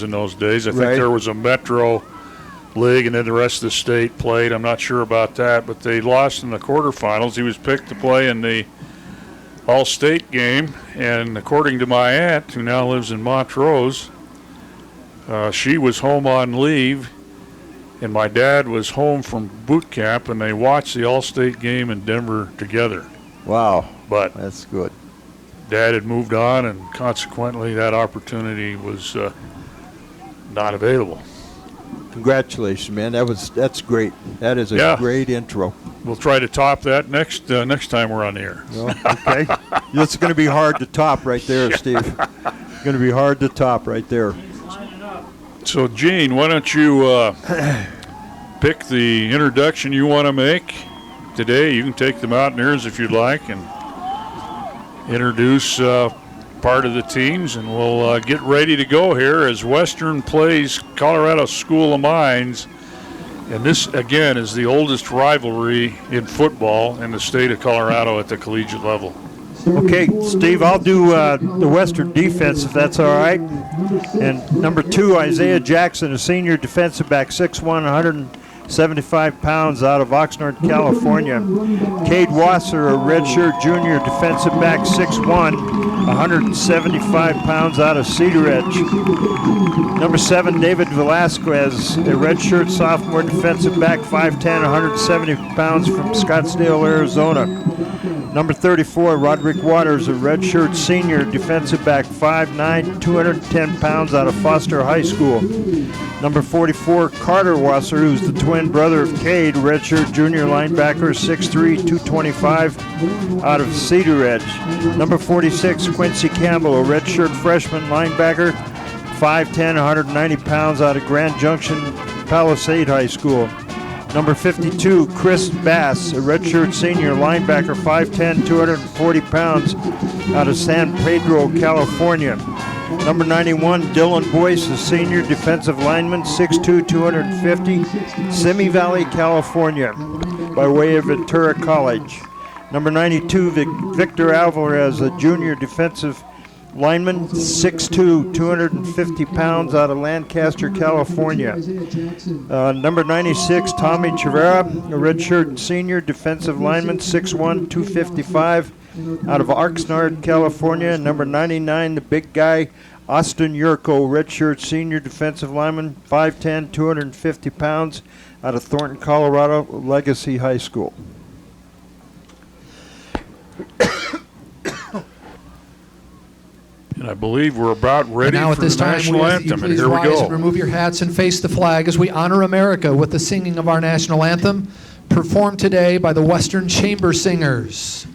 in those days. I think there was a Metro League, and then the rest of the state played. I'm not sure about that, but they lost in the quarterfinals. He was picked to play in the All-State game, and according to my aunt, who now lives in Montrose, she was home on leave, and my dad was home from boot camp, and they watched the All-State game in Denver together. Wow. But that's good. Dad had moved on, and consequently that opportunity was not available. Congratulations, man. That's great. That is a great intro. We'll try to top that next time we're on the air. Well, okay. It's going to be hard to top right there, Steve. It's going to be hard to top right there. So, Gene, why don't you pick the introduction you want to make today? You can take the Mountaineers if you'd like and introduce part of the teams, and we'll get ready to go here as Western plays Colorado School of Mines. And this, again, is the oldest rivalry in football in the state of Colorado at the collegiate level. Okay, Steve, I'll do the Western defense, if that's all right. And number 2, Isaiah Jackson, a senior defensive back, 6'1", 175 pounds, out of Oxnard, California. Cade Wasser, a redshirt junior defensive back, 6'1", 175 pounds, out of Cedar Edge. Number 7, David Velasquez, a redshirt sophomore defensive back, 5'10", 170 pounds, from Scottsdale, Arizona. Number 34, Roderick Waters, a redshirt senior defensive back, 5'9", 210 pounds, out of Foster High School. Number 44, Carter Wasser, who's the twin brother of Cade, redshirt junior linebacker, 6'3", 225, out of Cedar Edge. Number 46, Quincy Campbell, a redshirt freshman linebacker, 5'10", 190 pounds, out of Grand Junction Palisade High School. Number 52, Chris Bass, a redshirt senior linebacker, 5'10", 240 pounds, out of San Pedro, California. Number 91, Dylan Boyce, a senior defensive lineman, 6'2", 250, Simi Valley, California, by way of Ventura College. Number 92, Victor Alvarez, a junior defensive lineman, 6'2", 250 pounds, out of Lancaster, California. Number 96, Tommy Chavera, a redshirt senior defensive lineman, 6'1", 255, out of Oxnard, California. Number 99, the big guy, Austin Yurko, redshirt senior defensive lineman, 5'10", 250 pounds, out of Thornton, Colorado, Legacy High School. And I believe we're about ready now for the national anthem, and here we go. And remove your hats and face the flag as we honor America with the singing of our national anthem, performed today by the Western Chamber Singers.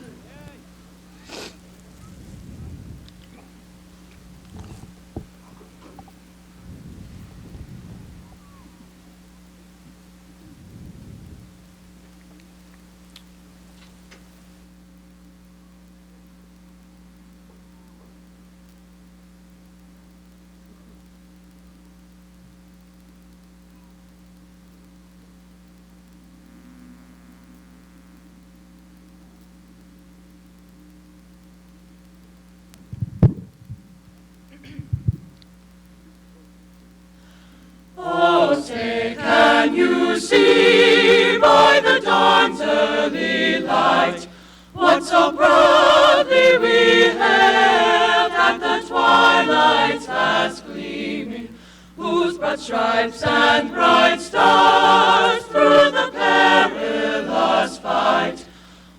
Oh, say, can you see by the dawn's early light what so proudly we hailed at the twilight's last gleaming, whose broad stripes and bright stars through the perilous fight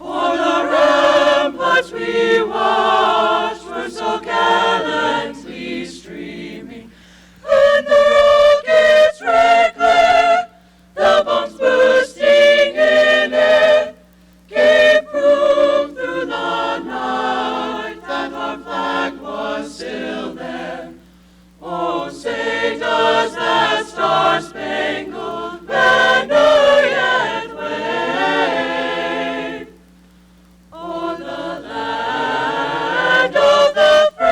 o'er the ramparts we watched were so gallantly streaming, and the rockets red glare, the bombs bursting in air, gave proof through the night that our flag was still there. Oh, say, does that star-spangled banner yet wave o'er the land of the free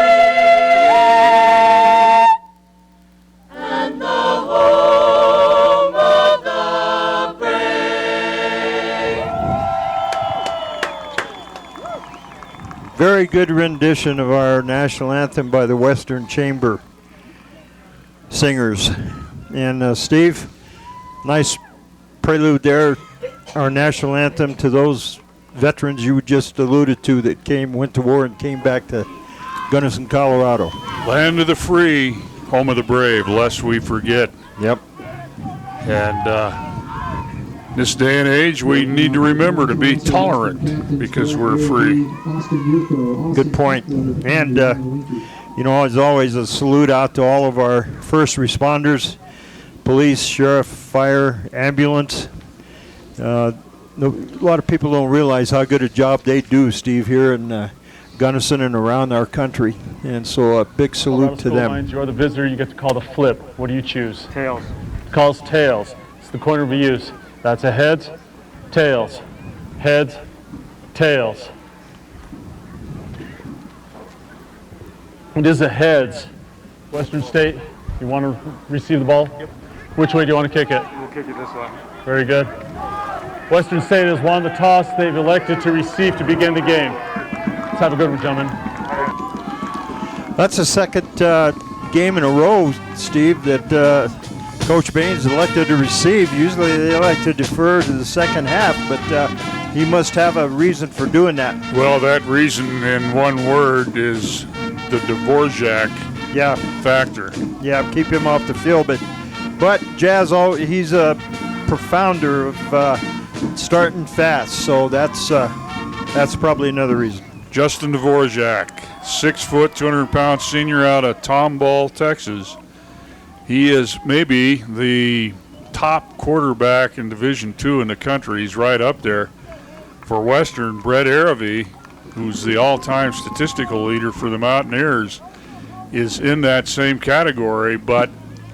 and the home of the brave? Very good rendition of our national anthem by the Western Chamber. singers. And Steve, nice prelude there, our national anthem to those veterans you just alluded to that went to war and came back to Gunnison, Colorado. Land of the free, home of the brave, lest we forget. Yep. And this day and age, we need to remember to be tolerant because we're free. Good point. And, as always, a salute out to all of our first responders, police, sheriff, fire, ambulance. A lot of people don't realize how good a job they do, Steve, here in Gunnison and around our country. And so a big salute to them. You're the visitor, you get to call the flip. What do you choose? Tails. Calls tails. It's the corner we use. That's a heads, tails, heads, tails. It is a heads. Western State, you want to receive the ball? Yep. Which way do you want to kick it? We'll kick it this way. Very good. Western State has won the toss. They've elected to receive to begin the game. Let's have a good one, gentlemen. That's the second game in a row, Steve, that Coach Baines elected to receive. Usually they like to defer to the second half, but he must have a reason for doing that. Well, that reason in one word is the Dvorak factor. Yeah, keep him off the field. But Jazz, he's a profounder of starting fast, so that's probably another reason. Justin Dvorak, 6 foot, 200-pound senior out of Tomball, Texas. He is maybe the top quarterback in Division II in the country. He's right up there. For Western, Brett Aravy, who's the all-time statistical leader for the Mountaineers, is in that same category, but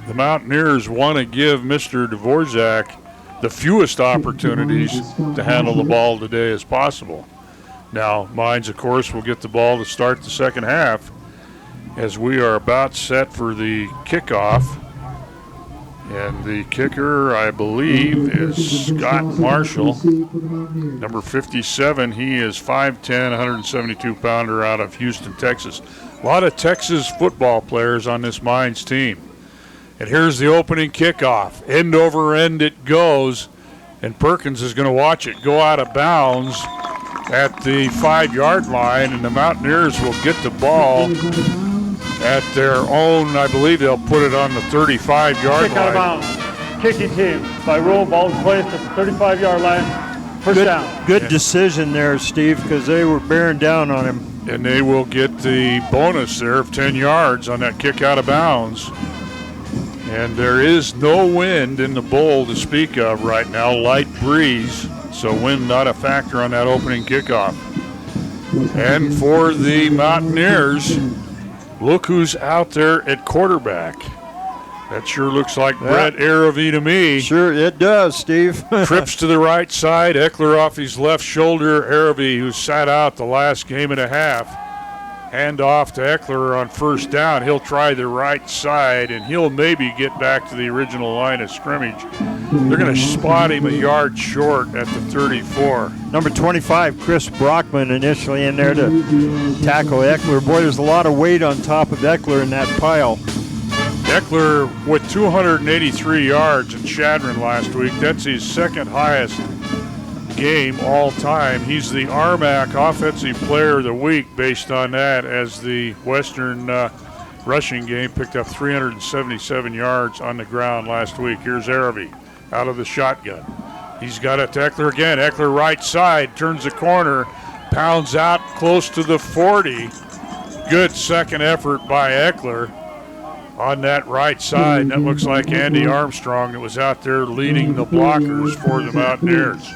the Mountaineers want to give Mr. Dvorak the fewest opportunities to handle the ball today as possible. Now, Mines, of course, will get the ball to start the second half as we are about set for the kickoff. And the kicker, I believe, is Scott Marshall, number 57. He is 5'10", 172-pounder out of Houston, Texas. A lot of Texas football players on this Mines team. And here's the opening kickoff. End over end it goes, and Perkins is going to watch it go out of bounds at the 5-yard line, and the Mountaineers will get the ball at their own. I believe they'll put it on the 35-yard Kick out of line. bounds. Kicking team. By rule, ball is placed at the 35-yard line. First down. Good decision there, Steve, because they were bearing down on him. And they will get the bonus there of 10 yards on that kick out of bounds. And there is no wind in the bowl to speak of right now, light breeze, so wind not a factor on that opening kickoff. And for the Mountaineers, look who's out there at quarterback. That sure looks like Brett Aravy to me. Sure, it does, Steve. Trips to the right side, Eckler off his left shoulder. Aravy, who sat out the last game and a half, hand off to Eckler on first down. He'll try the right side, and he'll maybe get back to the original line of scrimmage. They're going to spot him a yard short at the 34. Number 25, Chris Brockman, initially in there to tackle Eckler. Boy, there's a lot of weight on top of Eckler in that pile. Eckler with 283 yards in Chadron last week. That's his second highest game all time. He's the RMAC Offensive Player of the Week based on that, as the Western rushing game picked up 377 yards on the ground last week. Here's Aravy out of the shotgun. He's got it to Eckler again. Eckler right side, turns the corner, pounds out close to the 40. Good second effort by Eckler on that right side. That looks like Andy Armstrong that was out there leading the blockers for the Mountaineers.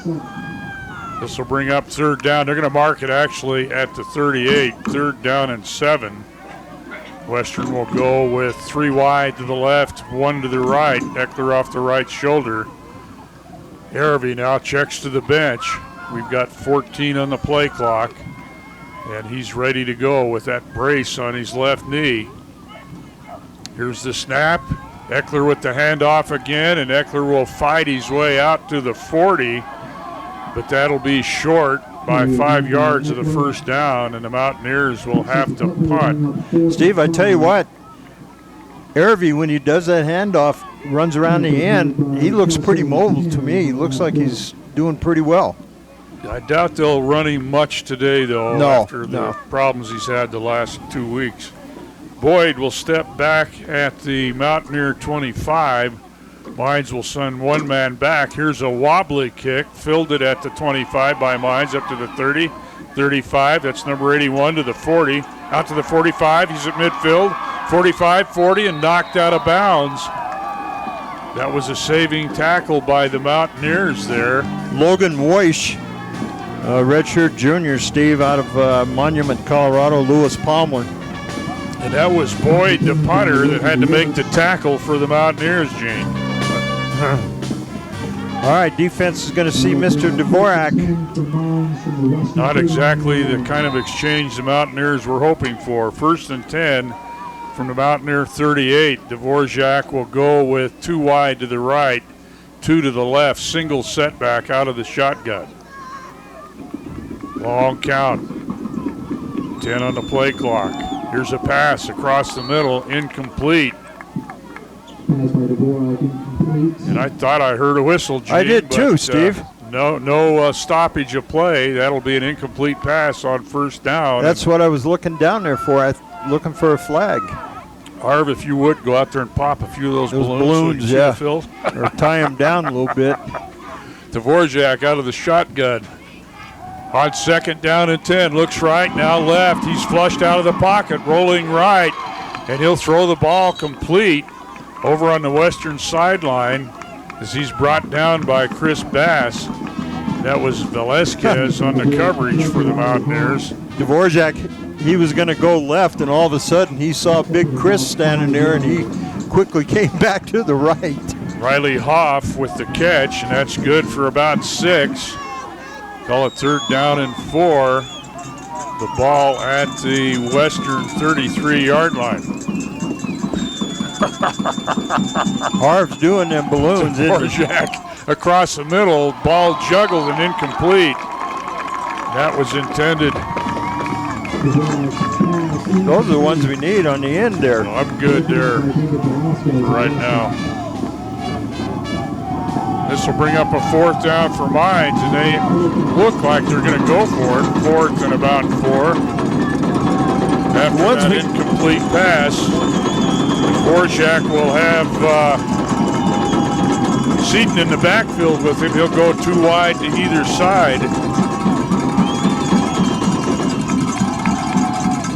This will bring up third down. They're going to mark it actually at the 38, third down and 7. Western will go with 3 wide to the left, 1 to the right. Eckler off the right shoulder. Aravy now checks to the bench. We've got 14 on the play clock, and he's ready to go with that brace on his left knee. Here's the snap. Eckler with the handoff again, and Eckler will fight his way out to the 40, but that'll be short by 5 yards of the first down, and the Mountaineers will have to punt. Steve, I tell you what, Irvy, when he does that handoff, runs around the end, he looks pretty mobile to me. He looks like he's doing pretty well. I doubt they'll run him much today, though, No, after the no. problems he's had the last 2 weeks. Boyd will step back at the Mountaineer 25. Mines will send one man back. Here's a wobbly kick, filled it at the 25 by Mines, up to the 30, 35. That's number 81 to the 40. Out to the 45. He's at midfield. 45, 40, and knocked out of bounds. That was a saving tackle by the Mountaineers there. Logan Weish, redshirt junior, Steve, out of Monument, Colorado, Lewis Palmer. And that was Boyd, the punter, that had to make the tackle for the Mountaineers, Gene. All right, defense is going to see Mr. Dvorak. Not exactly the kind of exchange the Mountaineers were hoping for. 1st and 10 from the Mountaineer 38. Dvorak will go with 2 wide to the right, 2 to the left, single setback out of the shotgun. Long count. 10 on the play clock. Here's a pass across the middle, incomplete. And I thought I heard a whistle, Gene, I did too, Steve. No stoppage of play. That'll be an incomplete pass on 1st down. That's what I was looking down there for, looking for a flag. Harv, if you would, go out there and pop a few of those balloons so you can see the fill. Or tie them down a little bit. Dvorak out of the shotgun. On 2nd down and 10, looks right, now left. He's flushed out of the pocket, rolling right, and he'll throw the ball complete over on the western sideline as he's brought down by Chris Bass. That was Velasquez on the coverage for the Mountaineers. Dvorak, he was going to go left, and all of a sudden he saw Big Chris standing there, and he quickly came back to the right. Riley Hoff with the catch, and that's good for about 6. Call it 3rd down and 4. The ball at the western 33-yard line. Harv's doing them balloons, isn't he? Dvorak across the middle, ball juggled and incomplete. That was intended. Those are the ones we need on the end there. Well, I'm good there right now. This will bring up a 4th down for Mines, and they look like they're going to go for it. 4th and about 4. After that incomplete pass, Dvorak will have Seaton in the backfield with him. He'll go 2 wide to either side.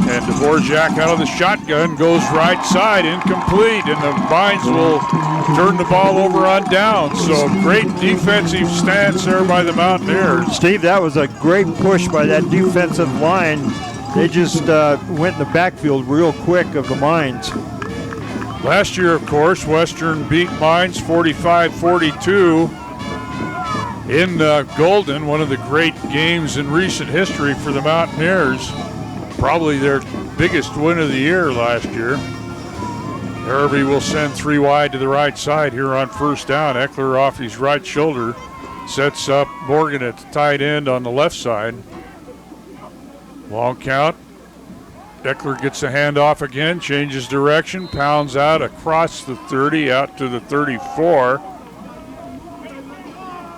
And Dvorak out of the shotgun goes right side, incomplete, and the Mines will turn the ball over on down. So great defensive stance there by the Mountaineers. Steve, that was a great push by that defensive line. They just went in the backfield real quick of the Mines. Last year, of course, Western beat Mines 45-42 in Golden, one of the great games in recent history for the Mountaineers. Probably their biggest win of the year last year. Irvy will send 3 wide to the right side here on 1st down. Eckler off his right shoulder sets up Morgan at the tight end on the left side. Long count. Eckler gets a handoff again, changes direction, pounds out across the 30, out to the 34.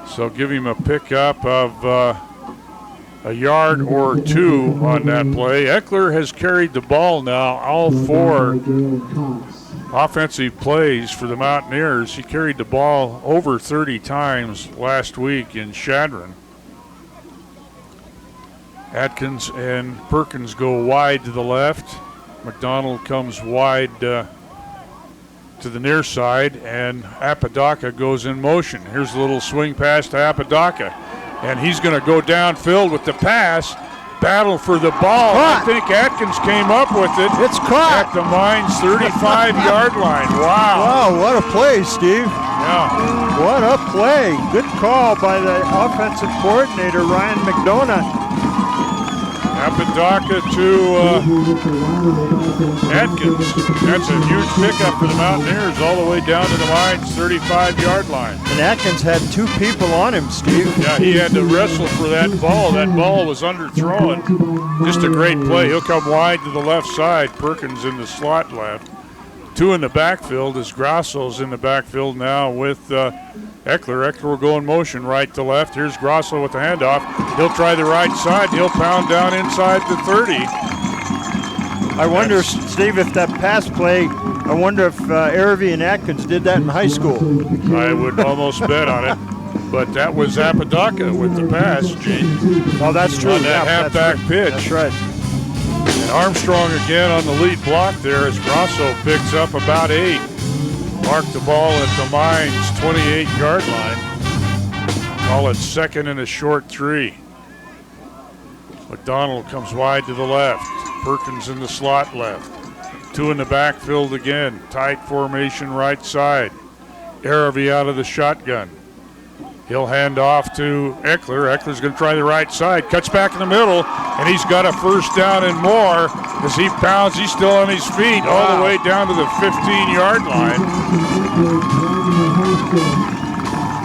So give him a pickup of a yard or 2 on that play. Eckler has carried the ball now all 4 offensive plays for the Mountaineers. He carried the ball over 30 times last week in Chadron. Atkins and Perkins go wide to the left. McDonald comes wide to the near side, and Apodaca goes in motion. Here's a little swing pass to Apodaca, and he's going to go downfield with the pass. Battle for the ball. Caught. I think Atkins came up with it. It's caught. At the Mines 35-yard line. Wow. Wow, what a play, Steve. Yeah. What a play. Good call by the offensive coordinator, Ryan McDonough. Apodaca to Atkins. That's a huge pickup for the Mountaineers all the way down to the Mines 35-yard line. And Atkins had 2 people on him, Steve. Yeah, he had to wrestle for that ball. That ball was underthrown. Just a great play. He'll come wide to the left side. Perkins in the slot left. Two in the backfield as Grosso's in the backfield now with Eckler. Eckler will go in motion right to left. Here's Grosso with the handoff. He'll try the right side. He'll pound down inside the 30. I wonder, Steve, if that pass play, I wonder if Aravy and Atkins did that in high school. I would almost bet on it. But that was Apodaca with the pass, Gene. Oh, that's true. On that halfback pitch. That's right. And Armstrong again on the lead block there as Grosso picks up about 8. Mark the ball at the Mines 28-yard line. Call it second and a short 3. McDonald comes wide to the left. Perkins in the slot left. 2 in the backfield again. Tight formation right side. Aravy out of the shotgun. He'll hand off to Eckler. Eckler's going to try the right side. Cuts back in the middle, and he's got a first down and more as he pounds. He's still on his feet all the way down to the 15-yard line.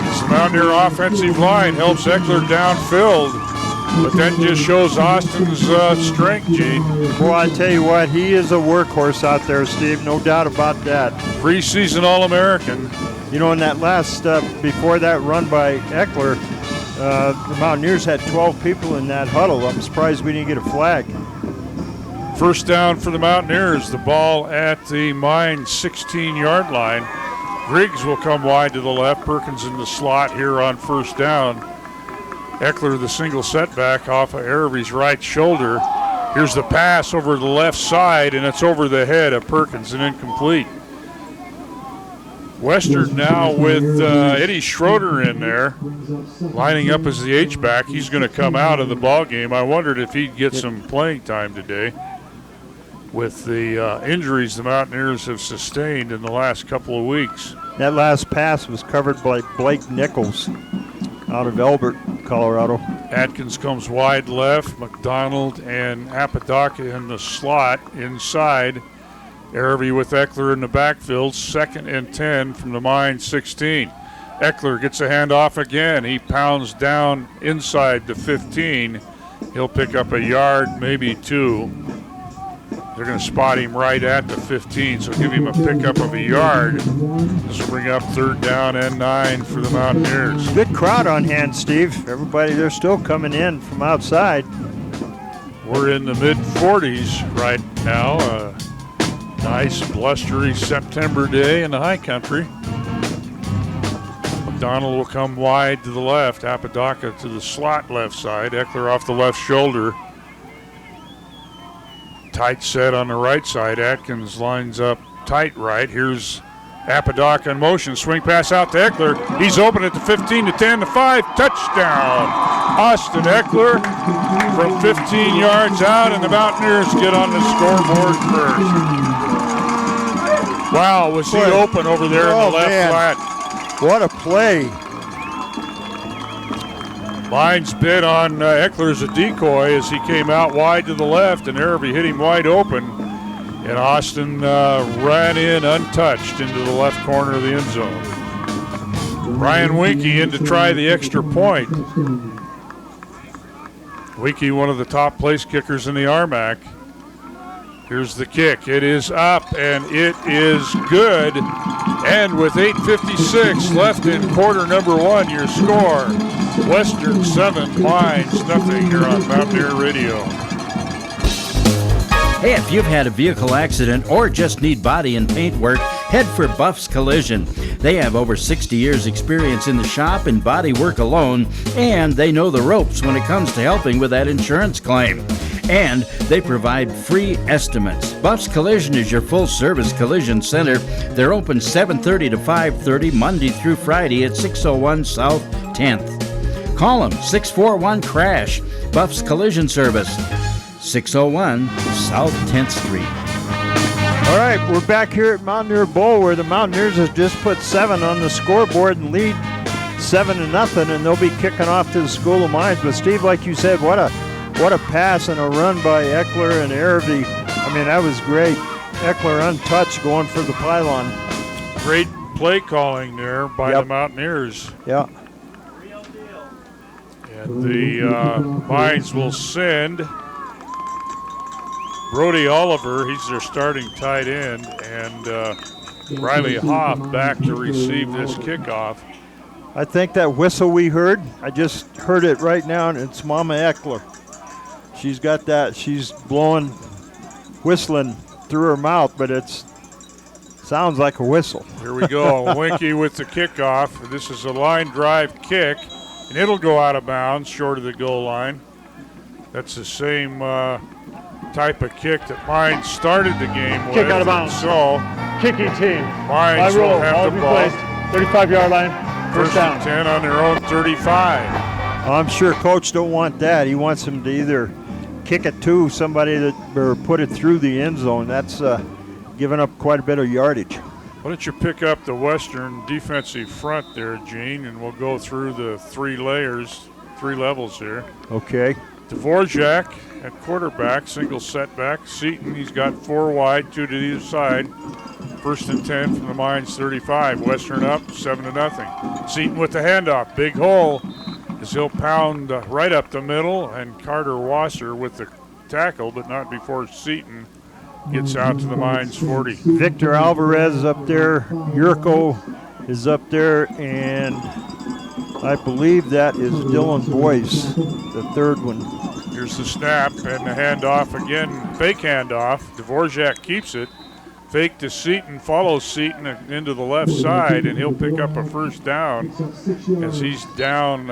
The Mountaineer offensive line helps Eckler downfield, but that just shows Austin's strength, Gene. Well, I tell you what, he is a workhorse out there, Steve. No doubt about that. Preseason All-American. You know, in that last, before that run by Eckler, the Mountaineers had 12 people in that huddle. I'm surprised we didn't get a flag. First down for the Mountaineers. The ball at the Mines 16-yard line. Griggs will come wide to the left. Perkins in the slot here on first down. Eckler the single setback off of Aravy's right shoulder. Here's the pass over the left side, and it's over the head of Perkins and incomplete. Western now with Eddie Schroeder in there, lining up as the H-back. He's going to come out of the ball game. I wondered if he'd get some playing time today with the injuries the Mountaineers have sustained in the last couple of weeks. That last pass was covered by Blake Nichols out of Elbert, Colorado. Atkins comes wide left. McDonald and Apodaca in the slot inside. Aravy with Eckler in the backfield, 2nd and 10 from the Mines 16. Eckler gets a handoff again. He pounds down inside the 15. He'll pick up a yard, maybe 2. They're going to spot him right at the 15, so give him a pickup of a yard. This will bring up 3rd down and 9 for the Mountaineers. Good crowd on hand, Steve. Everybody, they're still coming in from outside. We're in the mid-40s right now. Nice blustery September day in the high country. McDonald will come wide to the left. Apodaca to the slot left side. Eckler off the left shoulder. Tight set on the right side. Atkins lines up tight right. Here's Apodaca in motion. Swing pass out to Eckler. He's open at the 15 to 10 to 5. Touchdown. Austin Eckler from 15 yards out, and the Mountaineers get on the scoreboard first. Wow, was he open over there in the left flat. What a play. Mines bit on Eckler as a decoy as he came out wide to the left, and Aravy hit him wide open. And Austin ran in untouched into the left corner of the end zone. Ryan Winkie in to try the extra point. Winkie, one of the top place kickers in the RMAC. Here's the kick. It is up, and it is good. And with 8:56 left in quarter number 1, your score, Western 7, Mines nothing here on Mountaineer Radio. Hey, if you've had a vehicle accident or just need body and paint work, head for Buff's Collision. They have over 60 years experience in the shop and body work alone, and they know the ropes when it comes to helping with that insurance claim. And they provide free estimates. Buff's Collision is your full-service collision center. They're open 7:30 to 5:30, Monday through Friday at 601 South 10th. Call them, 641-CRASH. Buff's Collision Service, 601 South 10th Street. All right, we're back here at Mountaineer Bowl where the Mountaineers have just put 7 on the scoreboard and lead 7-0, and they'll be kicking off to the School of Mines. But Steve, like you said, what a pass and a run by Eckler and Aravy. I mean, that was great. Eckler untouched going for the pylon. Great play calling there by the Mountaineers. Yeah. And the Mines will send Brody Oliver, he's their starting tight end, and Riley Hoff back to receive this kickoff. I think that whistle we heard, I just heard it right now, and it's Mama Eckler. She's got that, she's blowing, whistling through her mouth, but it's sounds like a whistle. Here we go, Winky with the kickoff. This is a line drive kick, and it'll go out of bounds short of the goal line. That's the same type of kick that Mines started the game with. Kick out of bounds. So, Kicking team. Mines will have the ball. 35-yard line. First and 10 on their own 35. I'm sure Coach don't want that. He wants them to either kick it to somebody that or put it through the end zone. That's giving up quite a bit of yardage. Why don't you pick up the Western defensive front there, Gene, and we'll go through the three levels here. Okay. Dvorak at quarterback, single setback. Seton, he's got 4 wide, 2 to either side. First and 10 from the Mines 35. Western up 7-0. Seton with the handoff. Big hole as he'll pound right up the middle, and Carter Wasser with the tackle, but not before Seton gets out to the Mines 40. Victor Alvarez is up there. Yurko is up there, and I believe that is Dylan Boyce, the third one. Here's the snap and the handoff again. Fake handoff. Dvorak keeps it. Fake to Seton, follows Seton into the left side, and he'll pick up a first down as he's down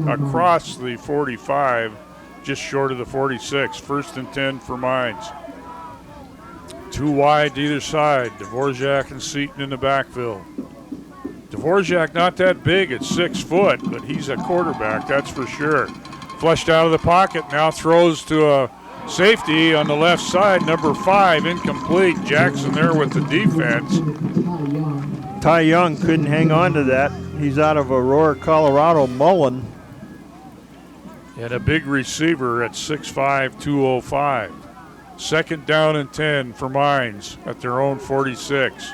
across the 45, just short of the 46. First and 10 for Mines. 2 wide to either side. Dvorak and Seton in the backfield. Dvorak not that big at 6 foot, but he's a quarterback, that's for sure. Flushed out of the pocket, now throws to a safety on the left side, number 5, incomplete. Jackson there with the defense. Ty Young couldn't hang on to that. He's out of Aurora, Colorado. Mullen. And a big receiver at 6'5", 205. Second down and 10 for Mines at their own 46.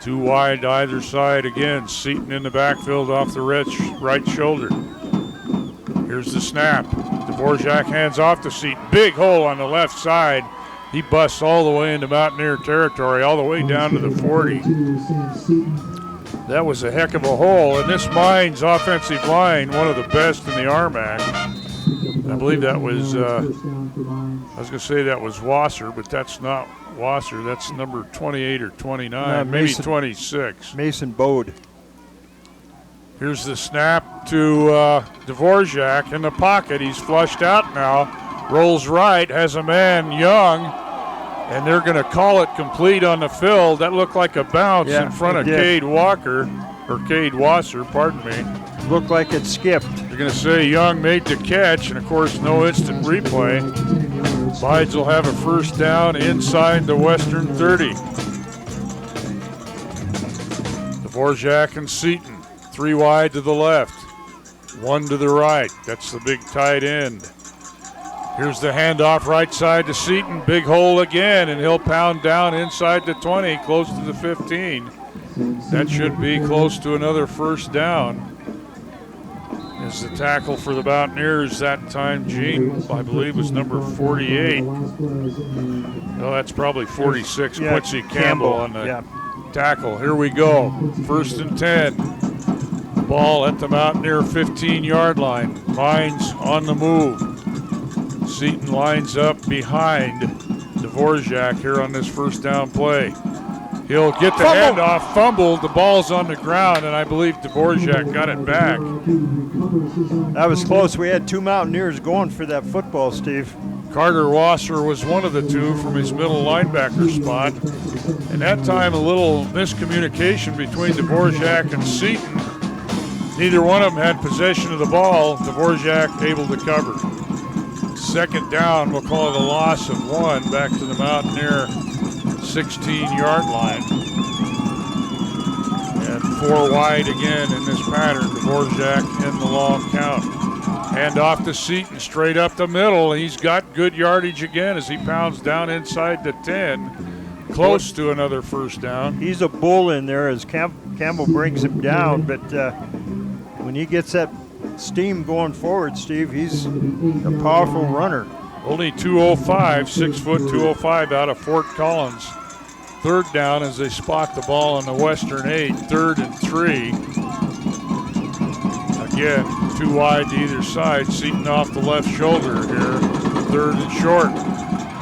2 wide to either side again. Seton in the backfield off the right shoulder. Here's the snap. Dvorak hands off to Seton. Big hole on the left side. He busts all the way into Mountaineer territory, all the way down to the 40. That was a heck of a hole. And this Mines offensive line, one of the best in the RMAC. I believe that was, I was going to say that was Wasser, but that's not Wasser. That's number 28 or 29, maybe 26. Mason Bode. Here's the snap to Dvorak in the pocket. He's flushed out now. Rolls right, has a man, Young, and they're going to call it complete on the field. That looked like a bounce in front of Cade Wasser, pardon me. Looked like it skipped. They're going to say Young made the catch, and of course, no instant replay. Bides will have a first down inside the Western 30. Dvorak and Seton. 3 wide to the left, 1 to the right. That's the big tight end. Here's the handoff right side to Seton. Big hole again, and he'll pound down inside the 20, close to the 15. That should be close to another first down. As the tackle for the Mountaineers that time, Gene, I believe, was number 48. No, that's probably 46. Quincy Campbell on the tackle. Here we go. First and 10. Ball at the Mountaineer 15-yard line. Mines on the move. Seton lines up behind Dvorak here on this first down play. He'll get the handoff, fumbled. The ball's on the ground, and I believe Dvorak got it back. That was close. We had 2 Mountaineers going for that football, Steve. Carter Wasser was one of the 2 from his middle linebacker spot. And that time, a little miscommunication between Dvorak and Seton. Neither one of them had possession of the ball. Dvorak able to cover. Second down, we'll call it a loss of 1 back to the Mountaineer 16-yard line. And 4 wide again in this pattern. Dvorak in the long count. Hand off to Seton, straight up the middle. He's got good yardage again as he pounds down inside the 10. Close to another first down. He's a bull in there as Campbell brings him down, but when he gets that steam going forward, Steve, he's a powerful runner. Only 205, 6 foot 205 out of Fort Collins. Third down as they spot the ball on the Western 8. 3rd and 3. Again, too wide to either side. Seton off the left shoulder here. 3rd and short.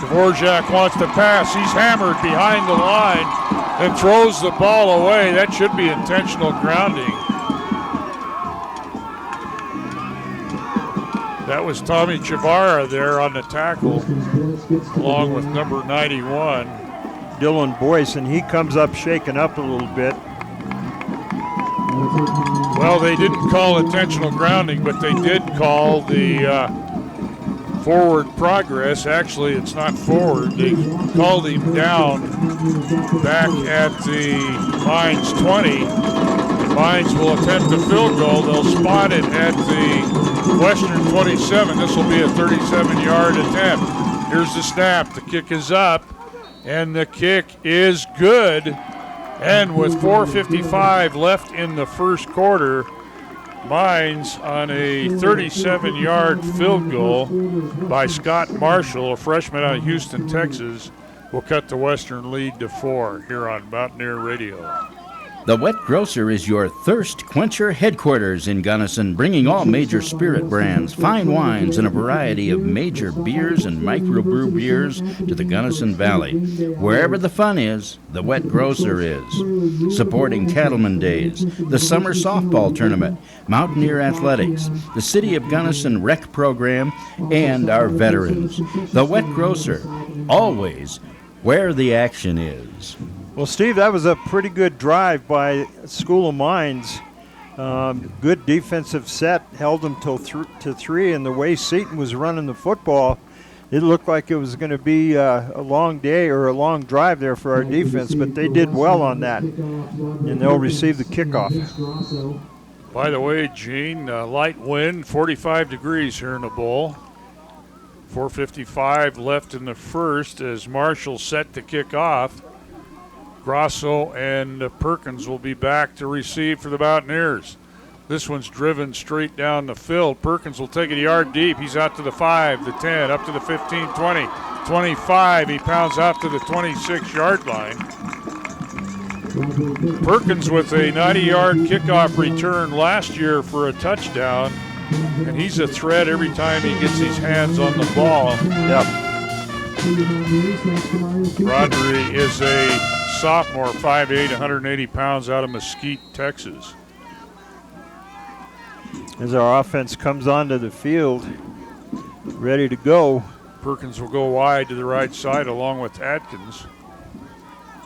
Dvorak wants to pass. He's hammered behind the line and throws the ball away. That should be intentional grounding. That was Tommy Chavara there on the tackle, along with number 91. Dylan Boyce, and he comes up shaken up a little bit. Well, they didn't call intentional grounding, but they did call the forward progress. Actually, it's not forward. They called him down back at the Mines 20. And Mines will attempt a field goal. They'll spot it at the Western 27. This will be a 37-yard attempt. Here's the snap. The kick is up, and the kick is good. And with 4:55 left in the first quarter, Mines on a 37-yard field goal by Scott Marshall, a freshman out of Houston, Texas, will cut the Western lead to 4 here on Mountaineer Radio. The Wet Grocer is your thirst quencher headquarters in Gunnison, bringing all major spirit brands, fine wines, and a variety of major beers and microbrew beers to the Gunnison Valley. Wherever the fun is, the Wet Grocer is. Supporting Cattleman Days, the Summer Softball Tournament, Mountaineer Athletics, the City of Gunnison Rec Program, and our veterans. The Wet Grocer, always where the action is. Well, Steve, that was a pretty good drive by School of Mines. Good defensive set, held them till to 3, and the way Seton was running the football, it looked like it was going to be a long day or a long drive there for our defense, but they did well on that, and they'll receive the kickoff. By the way, Gene, light wind, 45 degrees here in the bowl. 4:55 left in the first as Marshall set to kick off. Grosso and Perkins will be back to receive for the Mountaineers. This one's driven straight down the field. Perkins will take it a yard deep. He's out to the 5, the 10, up to the 15, 20, 25. He pounds out to the 26-yard line. Perkins with a 90-yard kickoff return last year for a touchdown, and he's a threat every time he gets his hands on the ball. Yep. Rodri is a sophomore, 5'8", 180 pounds out of Mesquite, Texas. As our offense comes onto the field, ready to go. Perkins will go wide to the right side along with Atkins.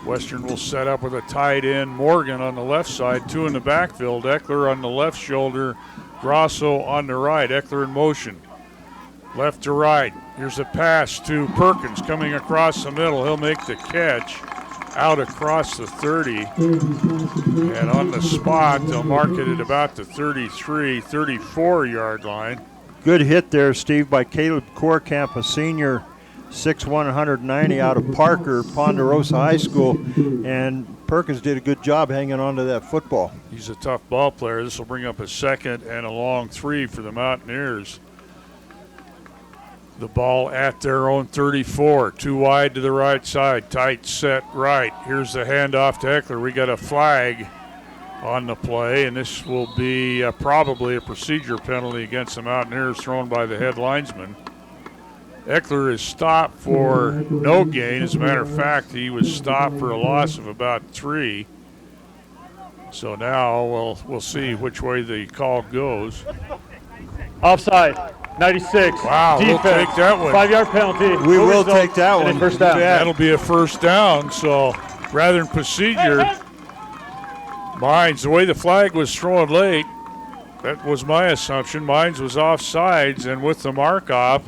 Western will set up with a tight end, Morgan on the left side, 2 in the backfield. Eckler on the left shoulder, Grosso on the right. Eckler in motion, left to right. Here's a pass to Perkins coming across the middle. He'll make the catch out across the 30. And on the spot, they'll mark it at about the 33, 34-yard line. Good hit there, Steve, by Caleb Korkamp, a senior, 6'1", 190 out of Parker, Ponderosa High School. And Perkins did a good job hanging on to that football. He's a tough ball player. This will bring up a 2nd and a long 3 for the Mountaineers. The ball at their own 34, 2 wide to the right side, tight set right. Here's the handoff to Eckler. We got a flag on the play, and this will be probably a procedure penalty against the Mountaineers thrown by the head linesman. Eckler is stopped for no gain. As a matter of fact, he was stopped for a loss of about 3. So now we'll see which way the call goes. Offside. 96. Wow, defense. we'll take that one. 5-yard penalty. We will take that and one. a first down. That'll be a first down. So rather than procedure, Mines, the way the flag was thrown late, that was my assumption. Mines was offsides, and with the mark off,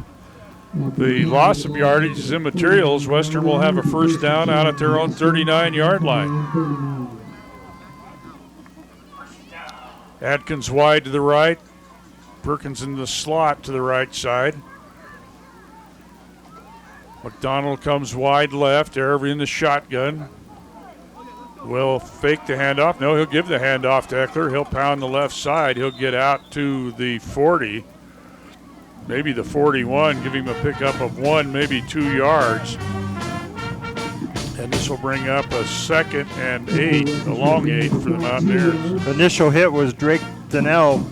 the loss of yardage is immaterial. Western will have a first down out at their own 39-yard line. Atkins wide to the right. Perkins in the slot to the right side. McDonald comes wide left. Every in the shotgun. Will fake the handoff. No, he'll give the handoff to Eckler. He'll pound the left side. He'll get out to the 40. maybe the 41, give him a pickup of 1, maybe 2 yards. And this will bring up a 2nd and 8, a long 8 for the Mountaineers. Initial hit was Drake Donnell,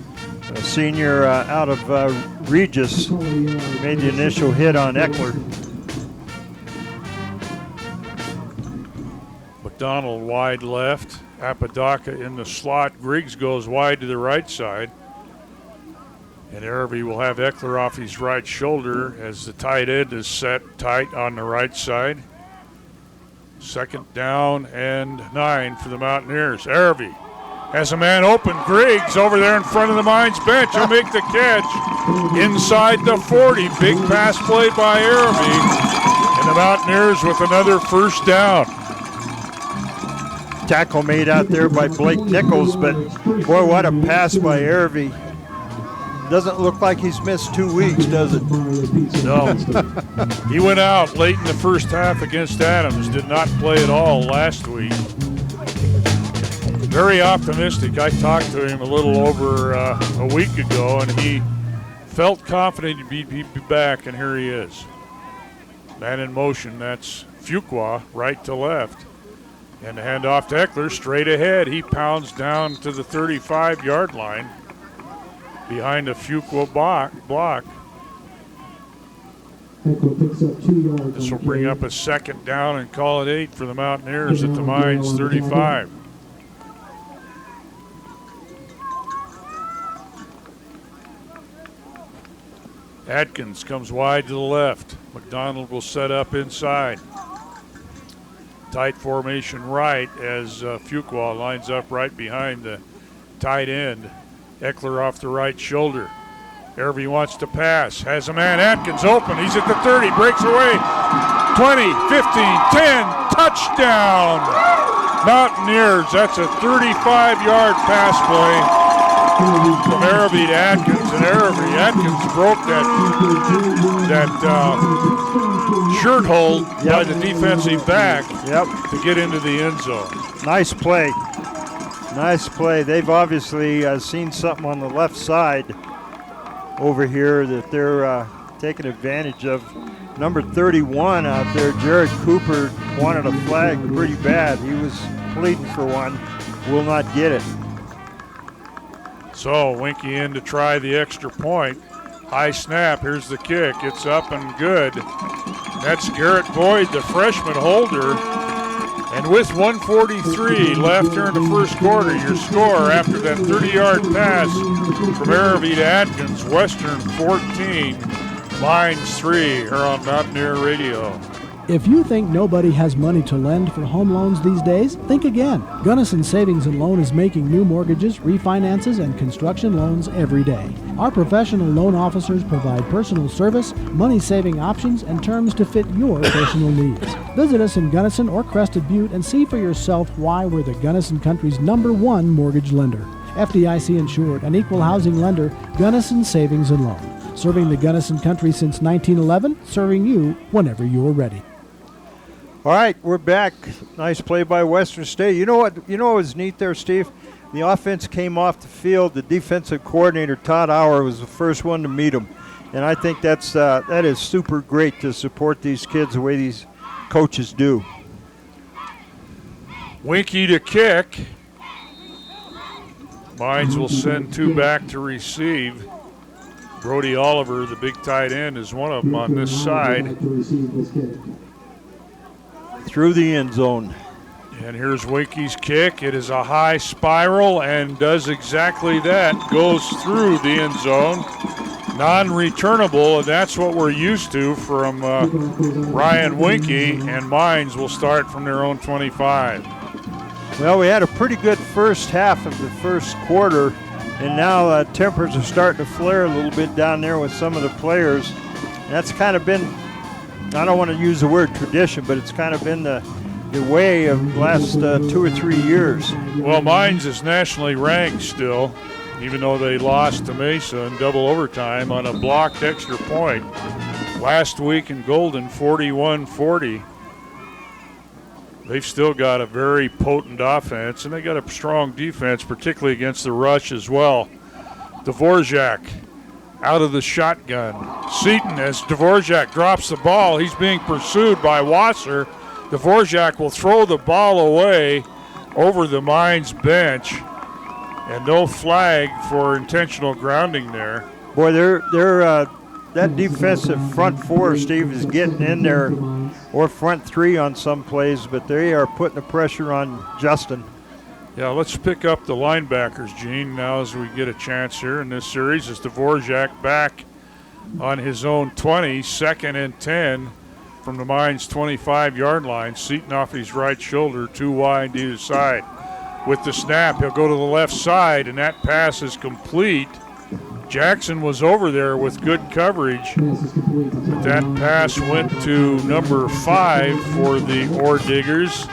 a senior out of Regis, made the initial hit on Eckler. McDonald wide left, Apodaca in the slot. Griggs goes wide to the right side. And Araby will have Eckler off his right shoulder as the tight end is set tight on the right side. 2nd down and 9 for the Mountaineers. Araby has a man open. Griggs over there in front of the Mines bench. He'll make the catch inside the 40. Big pass play by Araby. And the Mountaineers with another first down. Tackle made out there by Blake Nichols, but boy, what a pass by Araby. Doesn't look like he's missed 2 weeks, does it? No. He went out late in the first half against Adams. Did not play at all last week. Very optimistic. I talked to him a little over a week ago, and he felt confident he'd be back, and here he is. Man in motion, that's Fuqua, right to left. And the handoff to Eckler, straight ahead. He pounds down to the 35-yard line behind a Fuqua block. This will bring up a 2nd down and call it 8 for the Mountaineers at the Mines 35. Atkins comes wide to the left. McDonald will set up inside. Tight formation right as Fuqua lines up right behind the tight end. Eckler off the right shoulder. Araby wants to pass. Has a man, Atkins open. He's at the 30, breaks away. 20, 15, 10, touchdown. Mountaineers, that's a 35-yard pass play from Araby to Atkins. And Atkins broke that shirt hold by the defensive back to get into the end zone. Nice play. Nice play. They've obviously seen something on the left side over here that they're taking advantage of. Number 31 out there, Jared Cooper, wanted a flag pretty bad. He was pleading for one. Will not get it. So Winky in to try the extra point. High snap. Here's the kick. It's up and good. That's Garrett Boyd, the freshman holder. And with 1:43 left here in the first quarter, your score after that 30-yard pass from Araby to Atkins, Western 14, Mines 3 here on Mountaineer Radio. If you think nobody has money to lend for home loans these days, think again. Gunnison Savings and Loan is making new mortgages, refinances, and construction loans every day. Our professional loan officers provide personal service, money-saving options, and terms to fit your personal needs. Visit us in Gunnison or Crested Butte and see for yourself why we're the Gunnison Country's #1 mortgage lender. FDIC insured, an equal housing lender, Gunnison Savings and Loan. Serving the Gunnison Country since 1911, serving you whenever you're ready. All right, we're back. Nice play by Western State. You know what was neat there, Steve? The offense came off the field. The defensive coordinator, Todd Auer, was the first one to meet him. And I think that is super great to support these kids the way these coaches do. Winky to kick. Mines will send 2 back to receive. Brody Oliver, the big tight end, is one of them on this side. Through the end zone. And here's Winky's kick. It is a high spiral and does exactly that. Goes through the end zone. Non-returnable, and that's what we're used to from Ryan Winky, and Mines will start from their own 25. Well, we had a pretty good first half of the first quarter, and now tempers are starting to flare a little bit down there with some of the players. And that's kind of been, I don't want to use the word tradition, but it's kind of been the way of the last 2 or 3 years. Well, Mines is nationally ranked still, even though they lost to Mesa in double overtime on a blocked extra point. Last week in Golden, 41-40. They've still got a very potent offense, and they got a strong defense, particularly against the rush as well. Dvorak out of the shotgun. Seton, as Dvorak drops the ball, he's being pursued by Wasser. Dvorak will throw the ball away over the Mines bench, and no flag for intentional grounding there. Boy, that defensive front four, Steve, is getting in there, or front three on some plays, but they are putting the pressure on Justin. Yeah, let's pick up the linebackers, Gene, now as we get a chance here in this series. As Dvorak back on his own 20, 2nd and 10 from the Mines 25-yard line. Seton off his right shoulder, 2 wide either side. With the snap, he'll go to the left side, and that pass is complete. Jackson was over there with good coverage, but that pass went to number 5 for the Ore Diggers,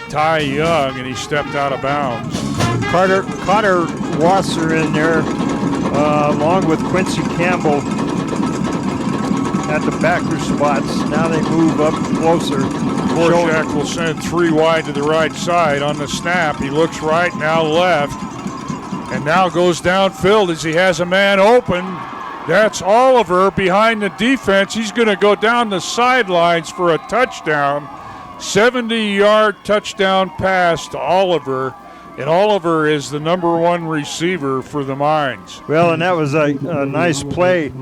Ty Young, and he stepped out of bounds. Carter Wasser in there, along with Quincy Campbell at the backer spots. Now they move up closer. Dvorak will send 3 wide to the right side. On the snap, he looks right, now left, and now goes downfield as he has a man open. That's Oliver behind the defense. He's going to go down the sidelines for a touchdown. 70-yard touchdown pass to Oliver, and Oliver is the number 1 receiver for the Mines. Well, and that was a nice play.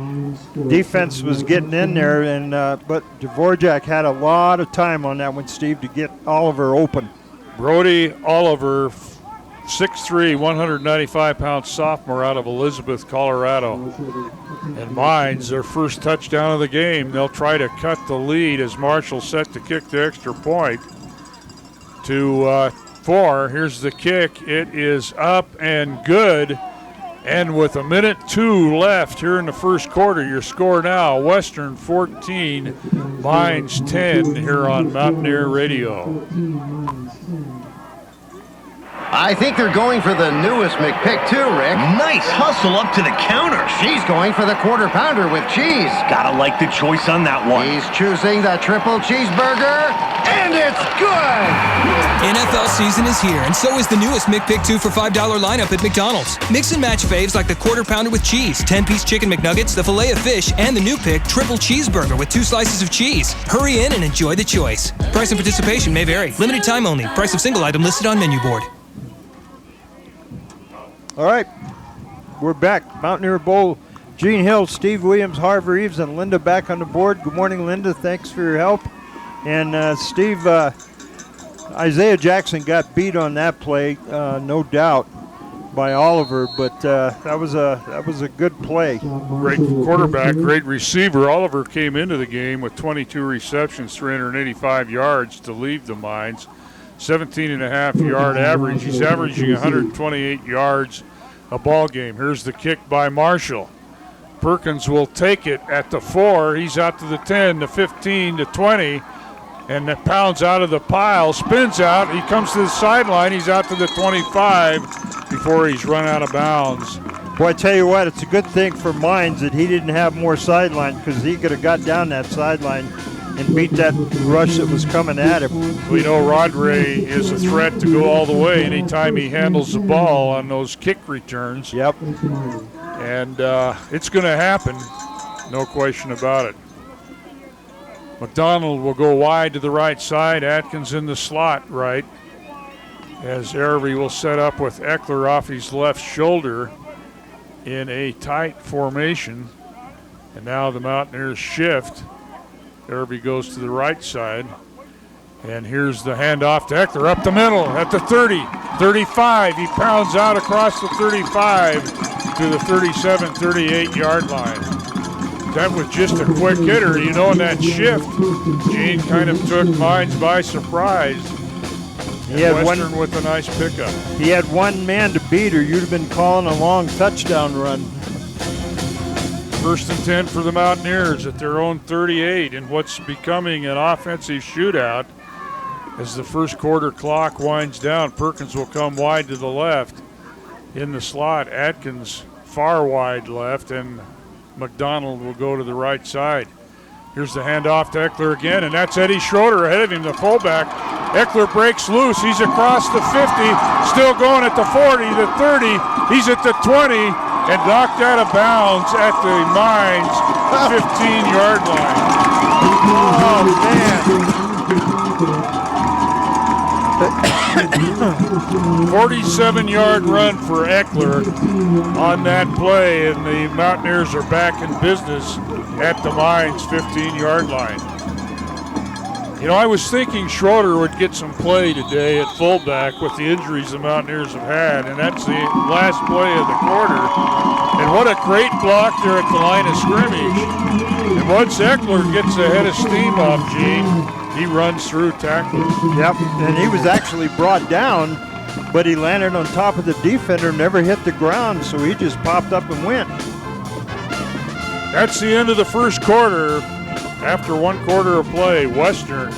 Defense was getting in there, and but Dvorak had a lot of time on that one, Steve, to get Oliver open. Brody Oliver, 6'3", 195-pound sophomore out of Elizabeth, Colorado. And Mines, their first touchdown of the game. They'll try to cut the lead as Marshall set to kick the extra point to 4. Here's the kick. It is up and good. And with 1:02 left here in the first quarter, your score now, Western 14, Mines 10 here on Mountaineer Radio. I think they're going for the newest McPick too, Rick. Nice hustle up to the counter. She's going for the quarter pounder with cheese. Gotta like the choice on that one. He's choosing the triple cheeseburger, and it's good! NFL season is here, and so is the newest McPick 2 for $5 lineup at McDonald's. Mix and match faves like the quarter pounder with cheese, 10-piece chicken McNuggets, the filet of fish, and the new pick triple cheeseburger with 2 slices of cheese. Hurry in and enjoy the choice. Price and participation may vary. Limited time only. Price of single item listed on menu board. All right, we're back. Mountaineer Bowl, Gene Hill, Steve Williams, Harvey Reeves, and Linda back on the board. Good morning, Linda. Thanks for your help. And Steve, Isaiah Jackson got beat on that play, no doubt, by Oliver, but that was a good play. Great quarterback, great receiver. Oliver came into the game with 22 receptions, 385 yards to lead the Mines. 17.5-yard average. He's averaging 128 yards a ball game. Here's the kick by Marshall. Perkins will take it at the 4. He's out to the 10, the 15, the 20, and that pounds out of the pile, spins out. He comes to the sideline. He's out to the 25 before he's run out of bounds. Boy, I tell you what, it's a good thing for Mines that he didn't have more sideline, because he could have got down that sideline and beat that rush that was coming at him. We know Rodre is a threat to go all the way anytime he handles the ball on those kick returns. Yep. And it's going to happen, no question about it. McDonald will go wide to the right side. Atkins in the slot right, as Araby will set up with Eckler off his left shoulder in a tight formation. And now the Mountaineers shift. Araby goes to the right side. And here's the handoff to Eckler up the middle at the 30, 35. He pounds out across the 35 to the 37, 38-yard line. That was just a quick hitter. You know, in that shift, Gene kind of took Mines by surprise. He had Western with a nice pickup. He had one man to beat, or you'd have been calling a long touchdown run. 1st and 10 for the Mountaineers at their own 38 in what's becoming an offensive shootout. As the first quarter clock winds down, Perkins will come wide to the left in the slot. Atkins far wide left, and McDonald will go to the right side. Here's the handoff to Eckler again, and that's Eddie Schroeder ahead of him, the fullback. Eckler breaks loose. He's across the 50, still going at the 40, the 30. He's at the 20. and knocked out of bounds at the Mines 15-yard line. Oh, man. 47-yard run for Eckler on that play, and the Mountaineers are back in business at the Mines 15-yard line. You know, I was thinking Schroeder would get some play today at fullback with the injuries the Mountaineers have had, and that's the last play of the quarter. And what a great block there at the line of scrimmage. And once Eckler gets a head of steam up, Gene, he runs through tacklers. Yep, and he was actually brought down, but he landed on top of the defender, never hit the ground, so he just popped up and went. That's the end of the first quarter. After one quarter of play, Western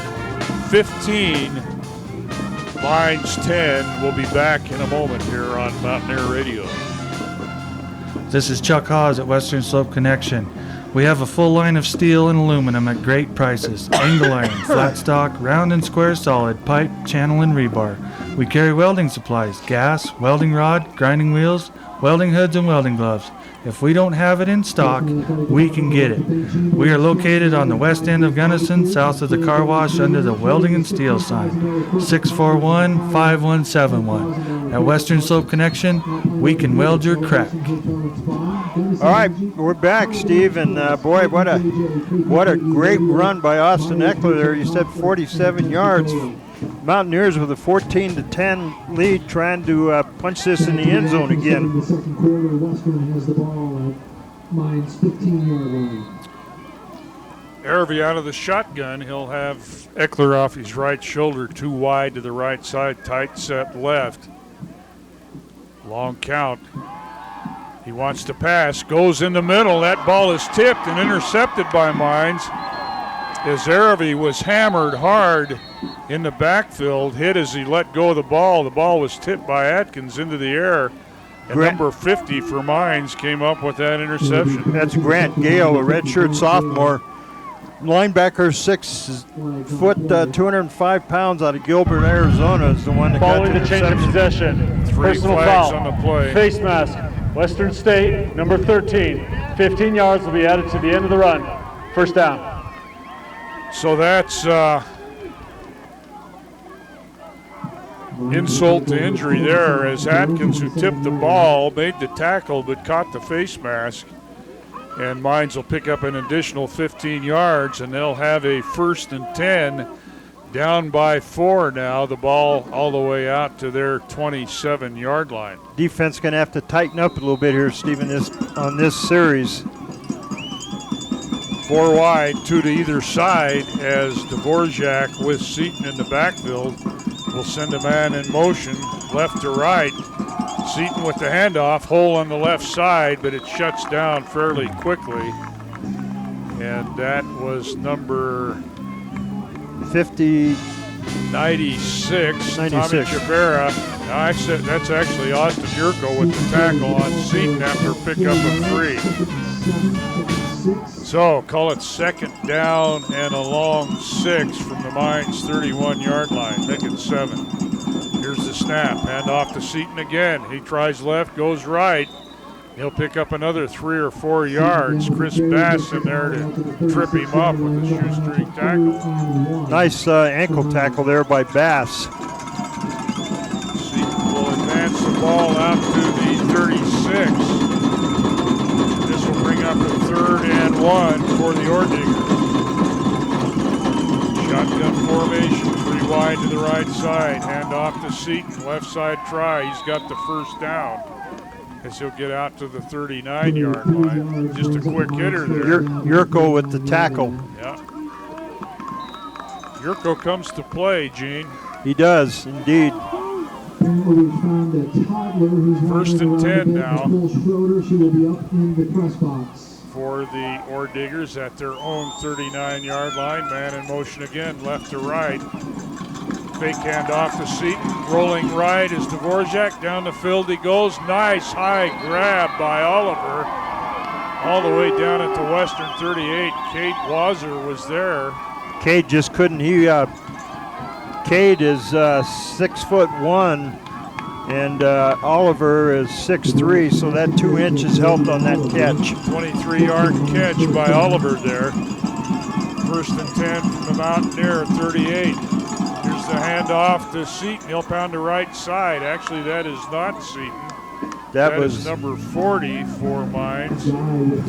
15, Mines 10. We'll be back in a moment here on Mountaineer Radio. This is Chuck Hawes at Western Slope Connection. We have a full line of steel and aluminum at great prices. Angle iron, flat stock, round and square solid, pipe, channel, and rebar. We carry welding supplies, gas, welding rod, grinding wheels, welding hoods, and welding gloves. If we don't have it in stock, we can get it. We are located on the west end of Gunnison, south of the car wash, under the Welding and Steel sign, 641-5171. At Western Slope Connection, we can weld your crack. All right, we're back, Steve, and boy, what a great run by Austin Eckler there. You said 47 yards. Mountaineers with a 14-10 lead, trying to punch this in the end zone again. In the second quarter, Western has the ball at Mines 15-yard line. Aravy out of the shotgun. He'll have Eckler off his right shoulder, too wide to the right side, tight set left. Long count. He wants to pass, goes in the middle. That ball is tipped and intercepted by Mines. As Aravy was hammered hard in the backfield, hit as he let go of the ball. The ball was tipped by Atkins into the air. And number 50 for Mines came up with that interception. That's Grant Gale, a redshirt sophomore. Linebacker, 6 foot, 205 pounds out of Gilbert, Arizona, is the one that Following got the change of possession. Three Personal flags foul. on the play. Face mask. Western State, number 13. 15 yards will be added to the end of the run. First down. So that's insult to injury there, as Atkins, who tipped the ball, made the tackle but caught the face mask. And Mines will pick up an additional 15 yards, and they'll have a 1st and 10, down by 4 now. The ball all the way out to their 27-yard line. Defense going to have to tighten up a little bit here, Stephen, on this series. 4 wide, 2 to either side, as Dvorak with Seton in the backfield will send a man in motion left to right. Seton with the handoff, hole on the left side, but it shuts down fairly quickly. And that was number 96. Tommy Chavera. Now I said that's actually Austin Yurko with the tackle on Seton after pickup of 3. So call it 2nd down and a long 6 from the Mines 31-yard line. Make it 7. Here's the snap. Hand off to Seton again. He tries left, goes right. He'll pick up another 3 or 4 yards. Chris Bass in there to trip him up with a shoestring tackle. Nice ankle tackle there by Bass. Seton will advance the ball out to the 36. This will bring up a 3rd and 1 for the Orediggers. Shotgun formation, 3 wide to the right side. Hand off to Seton, left side try. He's got the 1st down, as he'll get out to the 39-yard line. Just a quick hitter there. Yurko with the tackle. Yeah. Yurko comes to play, Gene. He does, indeed. 1st and 10 now She will be up in the press box. for the Orediggers at their own 39-yard line. Man in motion again, left to right. Fake handoff to Seton. Rolling right is Dvorak. Down the field he goes. Nice high grab by Oliver. All the way down at the Western 38. Cade Wazer was there. Cade just couldn't. Cade is 6'1", And Oliver is 6'3", so that 2 inches helped on that catch. 23-yard catch by Oliver there. 1st and 10 from the Mountaineer at 38. Here's the handoff to Seton. He'll pound the right side. Actually, that is not Seton. That was number 40 for Mines.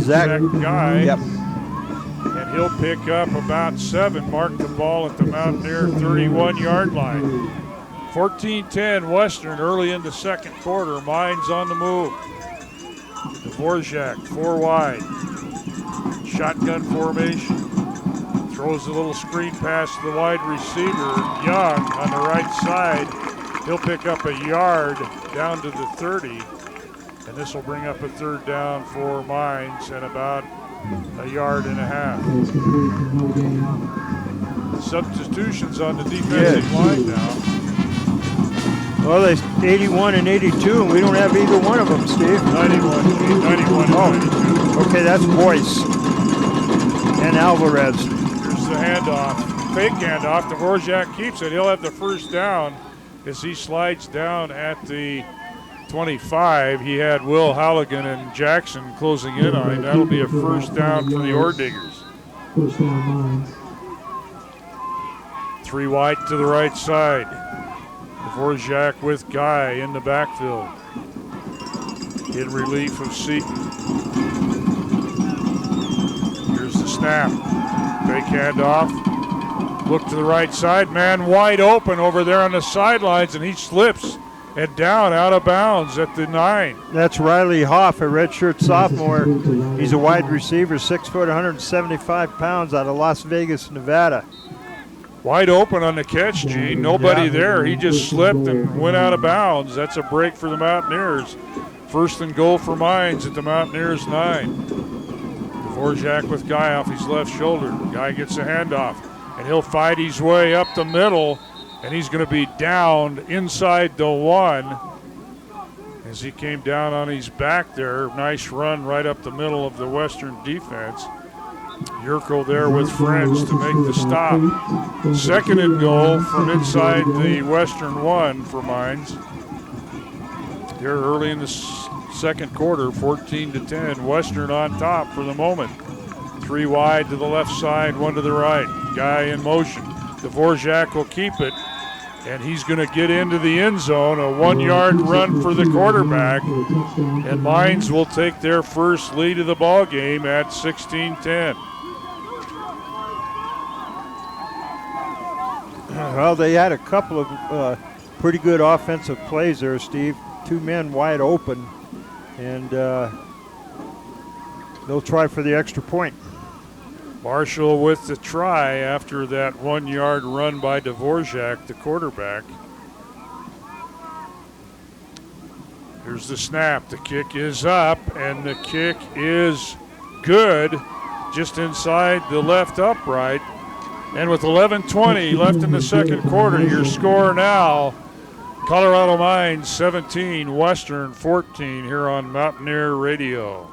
Zach Guy. Yep. And he'll pick up about 7. Mark the ball at the Mountaineer 31-yard line. 14-10 Western early in the second quarter. Mines on the move. Dvorak 4 wide. Shotgun formation. Throws a little screen pass to the wide receiver. Young on the right side. He'll pick up a yard down to the 30. And this will bring up a 3rd down for Mines and about a yard and a half. Substitutions on the defensive line now. Well, they 81 and 82, and we don't have either one of them, Steve. 91 and 92. Okay, that's Boyce and Alvarez. Here's the handoff. Fake handoff. Dvorak keeps it. He'll have the 1st down as he slides down at the 25. He had Will Halligan and Jackson closing in on him. That'll be a 1st down for the Orediggers. 1st down Mines. 3 wide to the right side. Dvorak with Guy in the backfield. In relief of Seton. Here's the snap. Fake handoff. Look to the right side. Man wide open over there on the sidelines, and he slips and down out of bounds at the 9. That's Riley Hoff, a redshirt sophomore. He's a wide receiver, 6 foot, 175 pounds, out of Las Vegas, Nevada. Wide open on the catch, Gene. Nobody there. He just slipped and went out of bounds. That's a break for the Mountaineers. 1st and goal for Mines at the Mountaineers 9. Dvorak with Guy off his left shoulder. Guy gets a handoff, and he'll fight his way up the middle, and he's going to be downed inside the 1 as he came down on his back there. Nice run right up the middle of the Western defense. Yurko there with friends to make the stop. 2nd and goal from inside the Western 1 for Mines. Here early in the second quarter, 14-10. Western on top for the moment. 3 wide to the left side, 1 to the right. Guy in motion. Dvorak will keep it, and he's going to get into the end zone. A 1-yard run for the quarterback, and Mines will take their first lead of the ball game at 16-10. Well, they had a couple of pretty good offensive plays there, Steve. 2 men wide open, and they'll try for the extra point. Marshall with the try after that 1-yard run by Dvorak, the quarterback. Here's the snap. The kick is up, and the kick is good, just inside the left upright. And with 11:20 left in the second quarter, your score now, Colorado Mines 17, Western 14 here on Mountaineer Radio.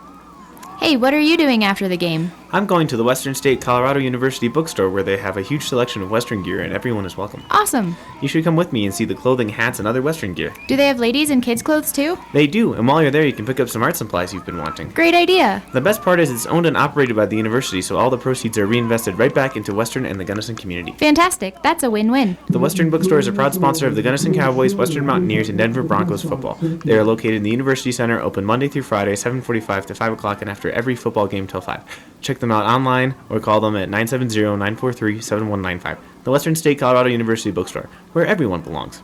Hey, what are you doing after the game? I'm going to the Western State Colorado University bookstore where they have a huge selection of Western gear and everyone is welcome. Awesome. You should come with me and see the clothing, hats, and other Western gear. Do they have ladies and kids clothes too? They do, and while you're there you can pick up some art supplies you've been wanting. Great idea. The best part is it's owned and operated by the university, so all the proceeds are reinvested right back into Western and the Gunnison community. Fantastic. That's a win-win. The Western Bookstore is a proud sponsor of the Gunnison Cowboys, Western Mountaineers, and Denver Broncos football. They are located in the University Center, open Monday through Friday, 7:45 to 5 o'clock, and after every football game till 5. Check them out online or call them at 970-943-7195. The Western State Colorado University Bookstore, where everyone belongs.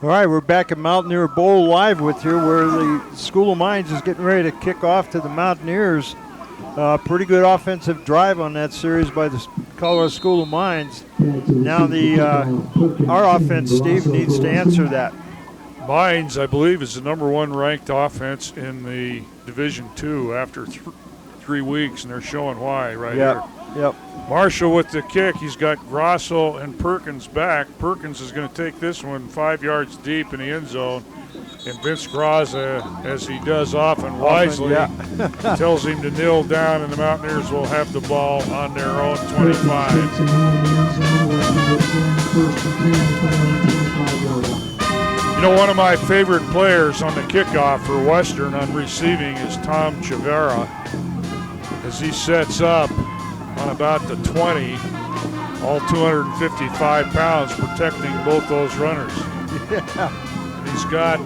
All right, we're back at Mountaineer Bowl Live with you, where the School of Mines is getting ready to kick off to the Mountaineers. Pretty good offensive drive on that series by the Colorado School of Mines. Now our offense, Steve, needs to answer that. Mines, I believe, is the number 1 ranked offense in the Division II after 3 weeks, and they're showing why right here. Yep. Marshall with the kick. He's got Grosso and Perkins back. Perkins is going to take this one 5 yards deep in the end zone. And Vince Graza, as he does often wisely, tells him to kneel down, and the Mountaineers will have the ball on their own 25. You know, one of my favorite players on the kickoff for Western on receiving is Tom Chavera, as he sets up on about the 20, all 255 pounds, protecting both those runners. Yeah. He's got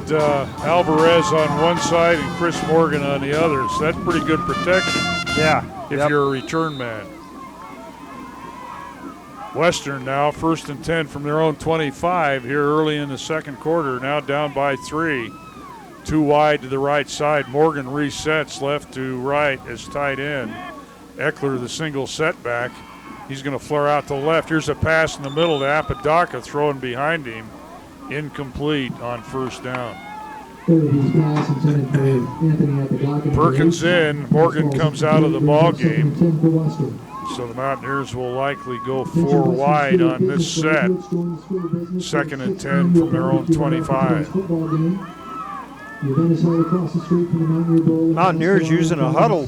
Alvarez on one side and Chris Morgan on the other, so that's pretty good protection. Yeah. If you're a return man. Western now, 1st and 10 from their own 25 here early in the second quarter, now down by 3. Too wide to the right side. Morgan resets left to right as tight end. Eckler, the single setback. He's going to flare out to the left. Here's a pass in the middle to Apodaca, throwing behind him. Incomplete on 1st down. Perkins in. Morgan comes out of the ball game. So the Mountaineers will likely go 4 wide on this set. 2nd and 10 from their own 25. Mountaineers using a huddle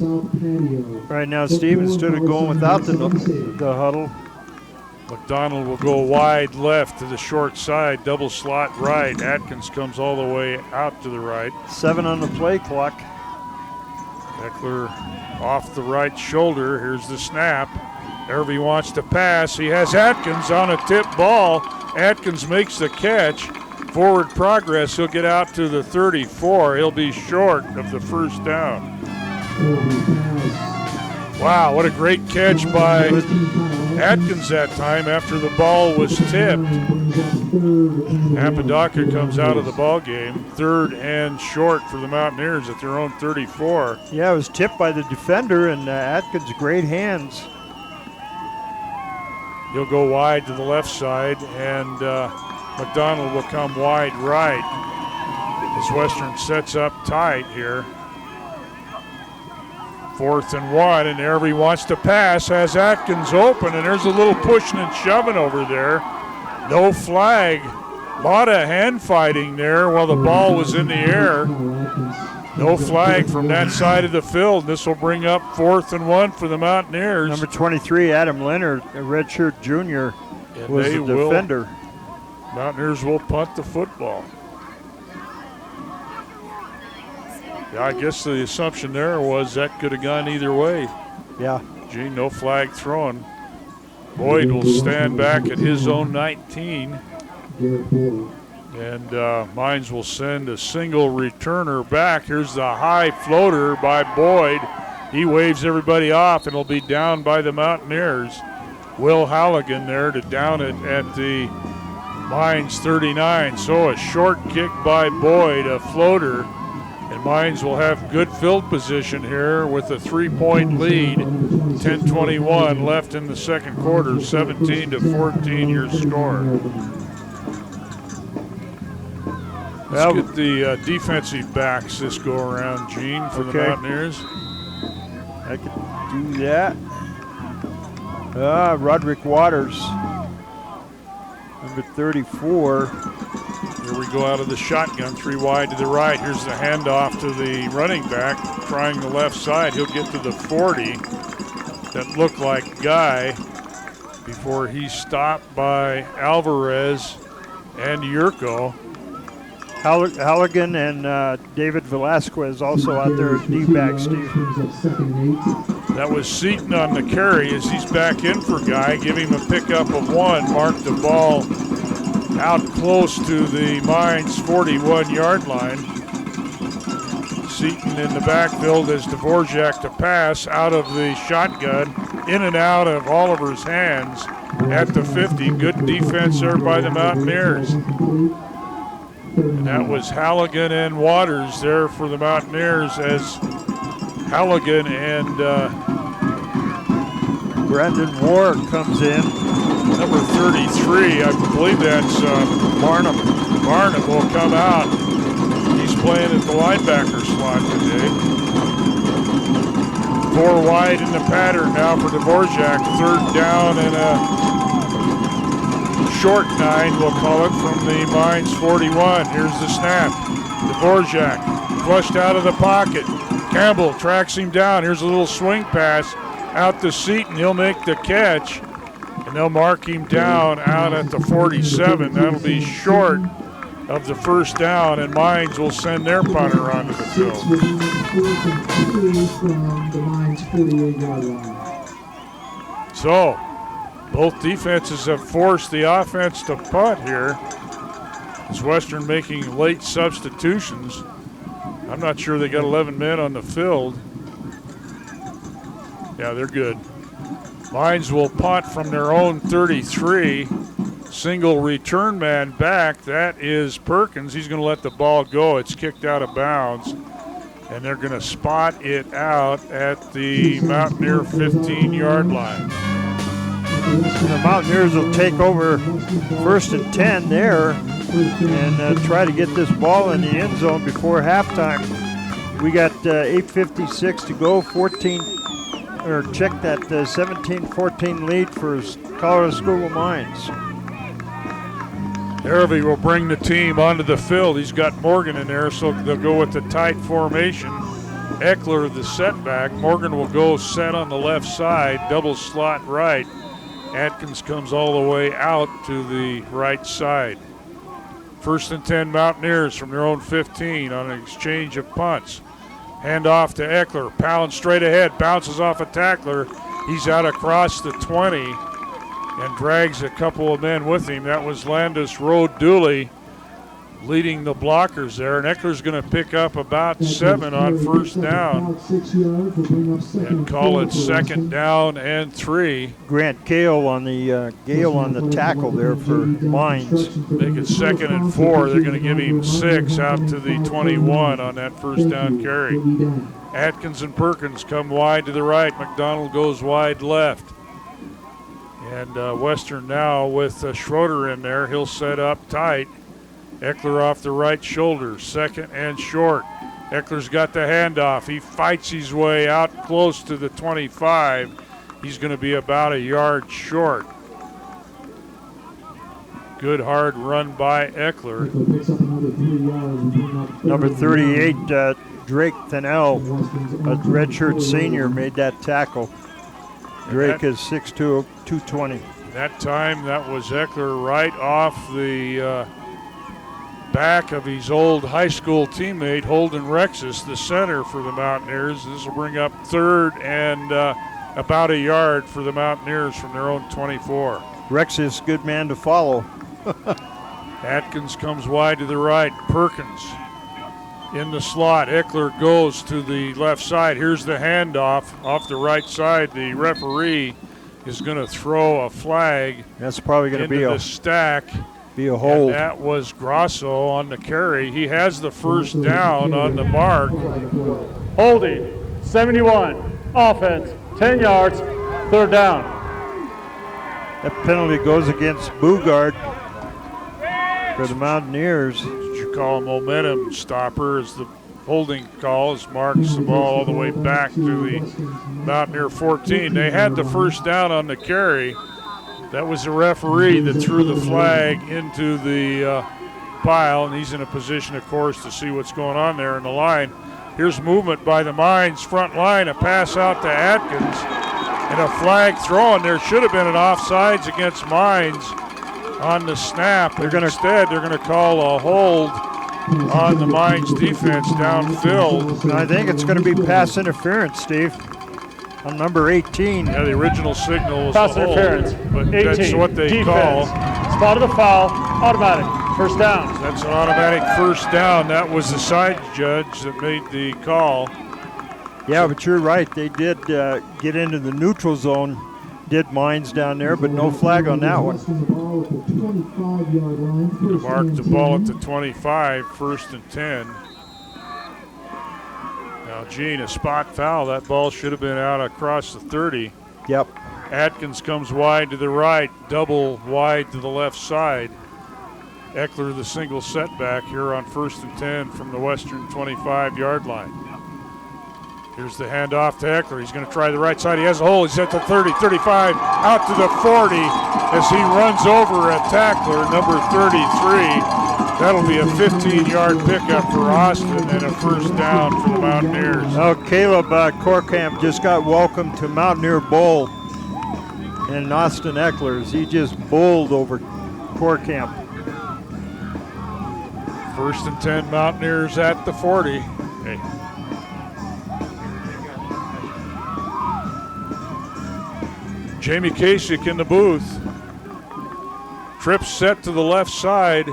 right now, Steve, instead of going without the huddle. McDonald will go wide left to the short side, double slot right. Atkins comes all the way out to the right. 7 on the play clock. Eckler off the right shoulder. Here's the snap. Irvy wants to pass. He has Atkins on a tip ball. Atkins makes the catch. Forward progress. He'll get out to the 34. He'll be short of the 1st down. Wow, what a great catch by Atkins that time after the ball was tipped. Apodaca comes out of the ball game. 3rd and short for the Mountaineers at their own 34. Yeah, it was tipped by the defender, and Atkins, great hands. He'll go wide to the left side, and McDonald will come wide right as Western sets up tight here. 4th and 1, and Irvy wants to pass, has Atkins open, and there's a little pushing and shoving over there. No flag. A lot of hand fighting there while the ball was in the air. No flag from that side of the field. This will bring up 4th and 1 for the Mountaineers. Number 23, Adam Leonard, a redshirt junior, was the defender. Mountaineers will punt the football. Yeah, I guess the assumption there was that could have gone either way. Yeah. Gee, no flag thrown. Boyd will stand back at his own 19. And Mines will send a single returner back. Here's the high floater by Boyd. He waves everybody off, and it'll be down by the Mountaineers. Will Halligan there to down it at the Mines 39. So a short kick by Boyd, a floater. And Mines will have good field position here with a 3-point lead. 10:21 left in the second quarter. 17-14 your score. Let's get the defensive backs this go around, Gene, for the Mountaineers. I can do that. Roderick Waters, number 34. Here we go out of the shotgun, 3 wide to the right. Here's the handoff to the running back, trying the left side. He'll get to the 40. That looked like Guy before he's stopped by Alvarez and Yurko. Halligan and David Velasquez also out there at D-back, Steve. That was Seaton on the carry as he's back in for Guy. Give him a pickup of 1. Mark the ball out close to the Mines 41-yard line. Seaton in the backfield as Dvorak to pass out of the shotgun, in and out of Oliver's hands at the 50. Good defense there by the Mountaineers. And that was Halligan and Waters there for the Mountaineers as Halligan and Brandon Ward comes in. Number 33, I believe that's Barnum. Barnum will come out. He's playing at the linebacker slot today. 4 wide in the pattern now for Dvorak. 3rd down and a short 9, we'll call it, from the Mines 41. Here's the snap. Dvorak flushed out of the pocket. Campbell tracks him down. Here's a little swing pass out to Seaton. He'll make the catch, and they'll mark him down out at the 47. That'll be short of the first down, and Mines will send their punter onto the field. Will be 4th and 2 from the Mines 48-yard line. So, both defenses have forced the offense to punt here. As Western making late substitutions. I'm not sure they got 11 men on the field. Yeah, they're good. Mines will punt from their own 33. Single return man back. That is Perkins. He's going to let the ball go. It's kicked out of bounds. And they're going to spot it out at the Mountaineer 15-yard line. The Mountaineers will take over 1st and 10 there and try to get this ball in the end zone before halftime. We got 8:56 to go, 17-14 lead for Colorado School of Mines. Harvey will bring the team onto the field. He's got Morgan in there, so they'll go with the tight formation. Eckler, the setback. Morgan will go set on the left side, double slot right. Atkins comes all the way out to the right side. 1st and 10 Mountaineers from their own 15 on an exchange of punts. Hand off to Eckler, pound straight ahead, bounces off a tackler. He's out across the 20 and drags a couple of men with him. That was Landis Road Dooley leading the blockers there, and Eckler's going to pick up about 7 on 1st down and call it 2nd down and 3. Grant Gale on the tackle there for Mines. Make it 2nd and 4. They're going to give him 6 out to the 21 on that 1st down carry. Atkins and Perkins come wide to the right. McDonald goes wide left. And Western now with Schroeder in there. He'll set up tight. Eckler off the right shoulder, 2nd and short. Eckler's got the handoff. He fights his way out close to the 25. He's going to be about a yard short. Good hard run by Eckler. Number 38, Drake Tennell, a redshirt senior, made that tackle. Drake is 6'2", 220. That time, that was Eckler right off the back of his old high school teammate, Holden Rexis, the center for the Mountaineers. This will bring up 3rd and about a yard for the Mountaineers from their own 24. Rexis, good man to follow. Atkins comes wide to the right. Perkins in the slot. Eckler goes to the left side. Here's the handoff off the right side. The referee is going to throw a flag. That's probably going to be the stack. Be a hold. And that was Grosso on the carry. He has the 1st down on the mark. Holding, 71, offense, 10 yards, 3rd down. That penalty goes against Bugard for the Mountaineers. What you call a momentum stopper is the holding call as marks the ball all the way back to the Mountaineer 14. They had the 1st down on the carry. That was the referee that threw the flag into the pile, and he's in a position, of course, to see what's going on there in the line. Here's movement by the Mines front line, a pass out to Atkins, and a flag thrown. There should have been an offsides against Mines on the snap. Instead, they're going to call a hold on the Mines defense downfield. And I think it's going to be pass interference, Steve, on number 18. Yeah, the original signal was pass a hold, interference. but 18, that's what they defense. call. Spotted the foul, automatic, 1st down. That's an automatic 1st down. That was the side judge that made the call. Yeah, but you're right. They did get into the neutral zone, did Mines down there, but no flag on that one. Mark the ball at the 25, 1st and 10. Now, Gene, a spot foul. That ball should have been out across the 30. Yep. Atkins comes wide to the right, double wide to the left side. Eckler, the single setback here on 1st and 10 from the Western 25-yard line. Here's the handoff to Eckler. He's going to try the right side. He has a hole. He's at the 30, 35, out to the 40 as he runs over a tackler, number 33. That'll be a 15-yard pickup for Austin and a 1st down for the Mountaineers. Now, Caleb Korkamp just got welcomed to Mountaineer Bowl, and Austin Eckler's. He just bowled over Korkamp. First and 10 Mountaineers at the 40. Hey. Jamie Kasich in the booth. Trips set to the left side.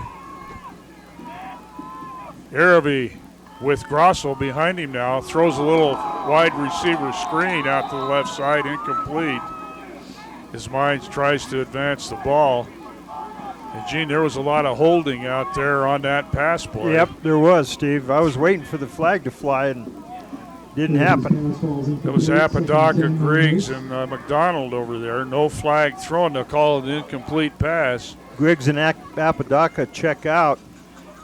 Araby with Grosso behind him now. Throws a little wide receiver screen out to the left side, incomplete. As Mines tries to advance the ball. And Gene, there was a lot of holding out there on that pass play. Yep, there was, Steve. I was waiting for the flag to fly and didn't happen. It was Apodaca, Griggs, and McDonald over there. No flag thrown. They'll call it an incomplete pass. Griggs and Apodaca check out.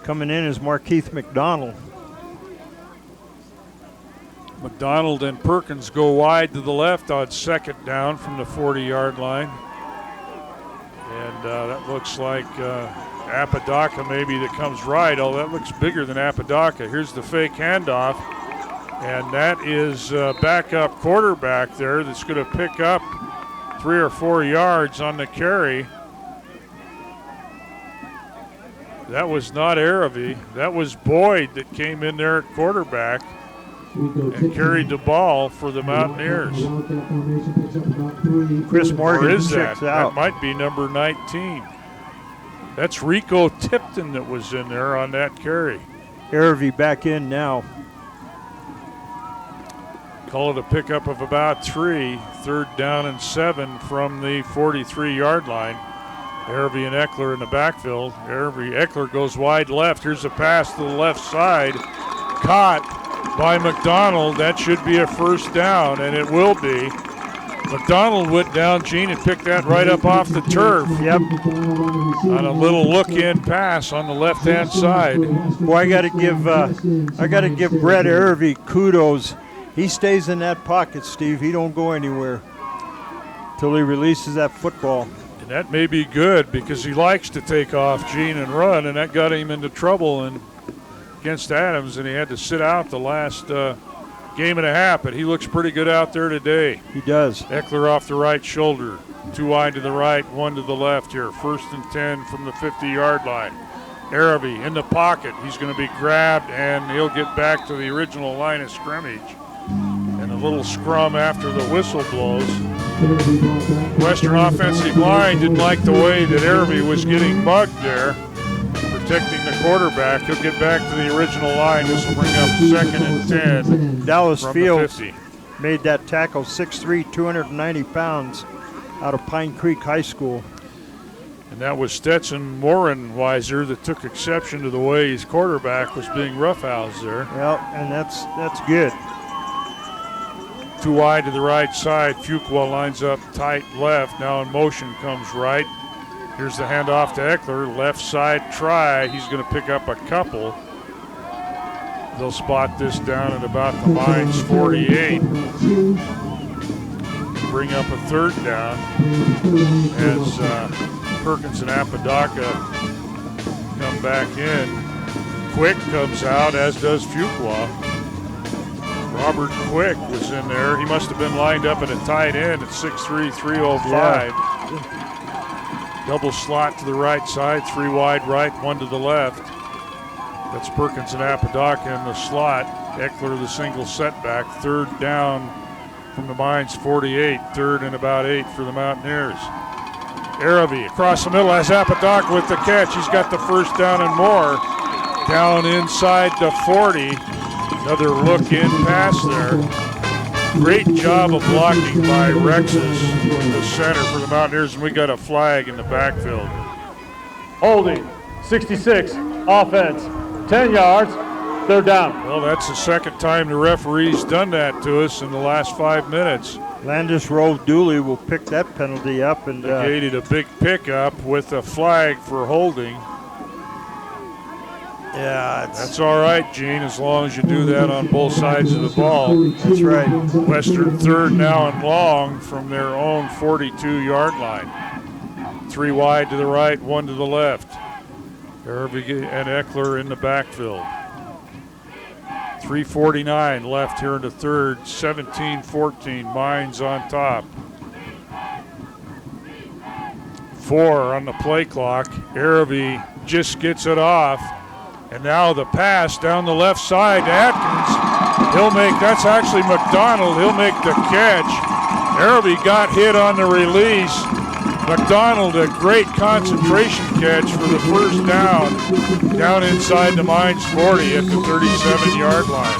Coming in is Markeith McDonald. McDonald and Perkins go wide to the left on second down from the 40-yard line. And that looks like Apodaca maybe that comes right. Oh, that looks bigger than Apodaca. Here's the fake handoff. And that is backup quarterback there that's going to pick up 3 or 4 yards on the carry. That was not Araby. That was Boyd that came in there at quarterback and carried the ball for the Mountaineers. Chris Morgan or is checks that? out. That might be number 19. That's Rico Tipton that was in there on that carry. Araby back in now. Call it a pickup of about 3. Third down and 7 from the 43-yard line. Araby and Eckler in the backfield. Eckler goes wide left. Here's a pass to the left side. Caught by McDonald. That should be a first down, and it will be. McDonald went down, Gene, and picked that right up off the turf. Yep. On a little look-in pass on the left-hand side. Boy, I got to give Brett Araby kudos. He stays in that pocket, Steve. He don't go anywhere till he releases that football. And that may be good because he likes to take off, Gene, and run, and that got him into trouble against Adams, and he had to sit out the last game and a half, but he looks pretty good out there today. He does. Eckler off the right shoulder. 2 wide to the right, 1 to the left here. First and 10 from the 50-yard line. Araby in the pocket. He's going to be grabbed, and he'll get back to the original line of scrimmage. And a little scrum after the whistle blows. Western offensive line didn't like the way that Araby was getting mugged there, protecting the quarterback. He'll get back to the original line. This will bring up second and 10. Dallas from Fields the 50. made that tackle, 6'3", 290 pounds, out of Pine Creek High School. And that was Stetson Morenweiser that took exception to the way his quarterback was being roughhoused there. Well, and that's good. 2 wide to the right side. Fuqua lines up tight left. Now in motion comes right. Here's the handoff to Eckler. Left side try. He's going to pick up a couple. They'll spot this down at about the Mines 48. Bring up a third down as Perkins and Apodaca come back in. Quick comes out, as does Fuqua. Robert Quick was in there. He must have been lined up at a tight end at 6'3", 305. Yeah. Double slot to the right side, 3 wide right, 1 to the left. That's Perkins and Apodaca in the slot. Eckler the single setback. Third down from the Mines 48. Third and about 8 for the Mountaineers. Araby across the middle has Apodaca with the catch. He's got the first down and more. Down inside the 40. Another look-in pass there. Great job of blocking by Rexes, the center for the Mountaineers, and we got a flag in the backfield. Holding, 66, offense, 10 yards, third down. Well, that's the second time the referee's done that to us in the last 5 minutes. Landis Rowe Dooley will pick that penalty up and negated a big pickup with a flag for holding. Yeah, that's all right, Gene, as long as you do that on both sides of the ball. That's right. Western third now and long from their own 42-yard line. 3 wide to the right, 1 to the left. Araby and Eckler in the backfield. 3:49 left here in the third. 17-14, Mines on top. 4 on the play clock. Araby just gets it off. And now the pass down the left side to Atkins. That's actually McDonald. He'll make the catch. Araby got hit on the release. McDonald, a great concentration catch for the first down inside the Mines 40 at the 37-yard line.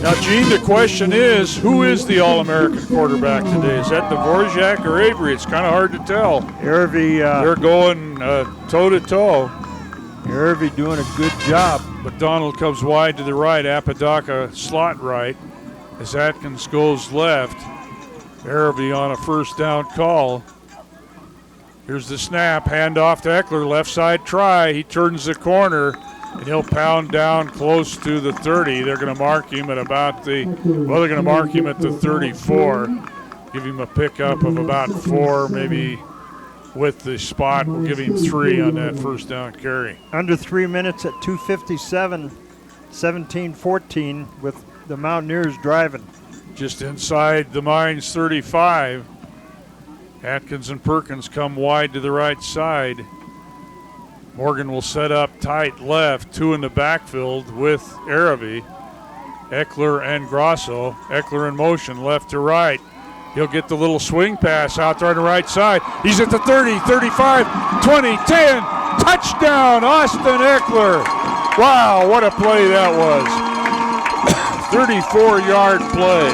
Now, Gene, the question is, who is the All-American quarterback today? Is that Dvorak or Avery? It's kind of hard to tell. Araby, they're going toe-to-toe. Araby doing a good job. McDonald comes wide to the right. Apodaca slot right as Atkins goes left. Araby on a first down call. Here's the snap. Handoff to Eckler. Left side try. He turns the corner, and he'll pound down close to the 30. They're going to mark him at they're going to mark him at the 34. Give him a pickup of about 4, maybe with the spot. We'll give him 3 on that first down carry. Under 3 minutes at 2:57, 17-14 with the Mountaineers driving. Just inside the Mines 35. Atkins and Perkins come wide to the right side. Morgan will set up tight left, 2 in the backfield with Araby. Eckler and Grosso. Eckler in motion, left to right. He'll get the little swing pass out there on the right side. He's at the 30, 35, 20, 10. Touchdown, Austin Eckler. Wow, what a play that was. 34-yard play.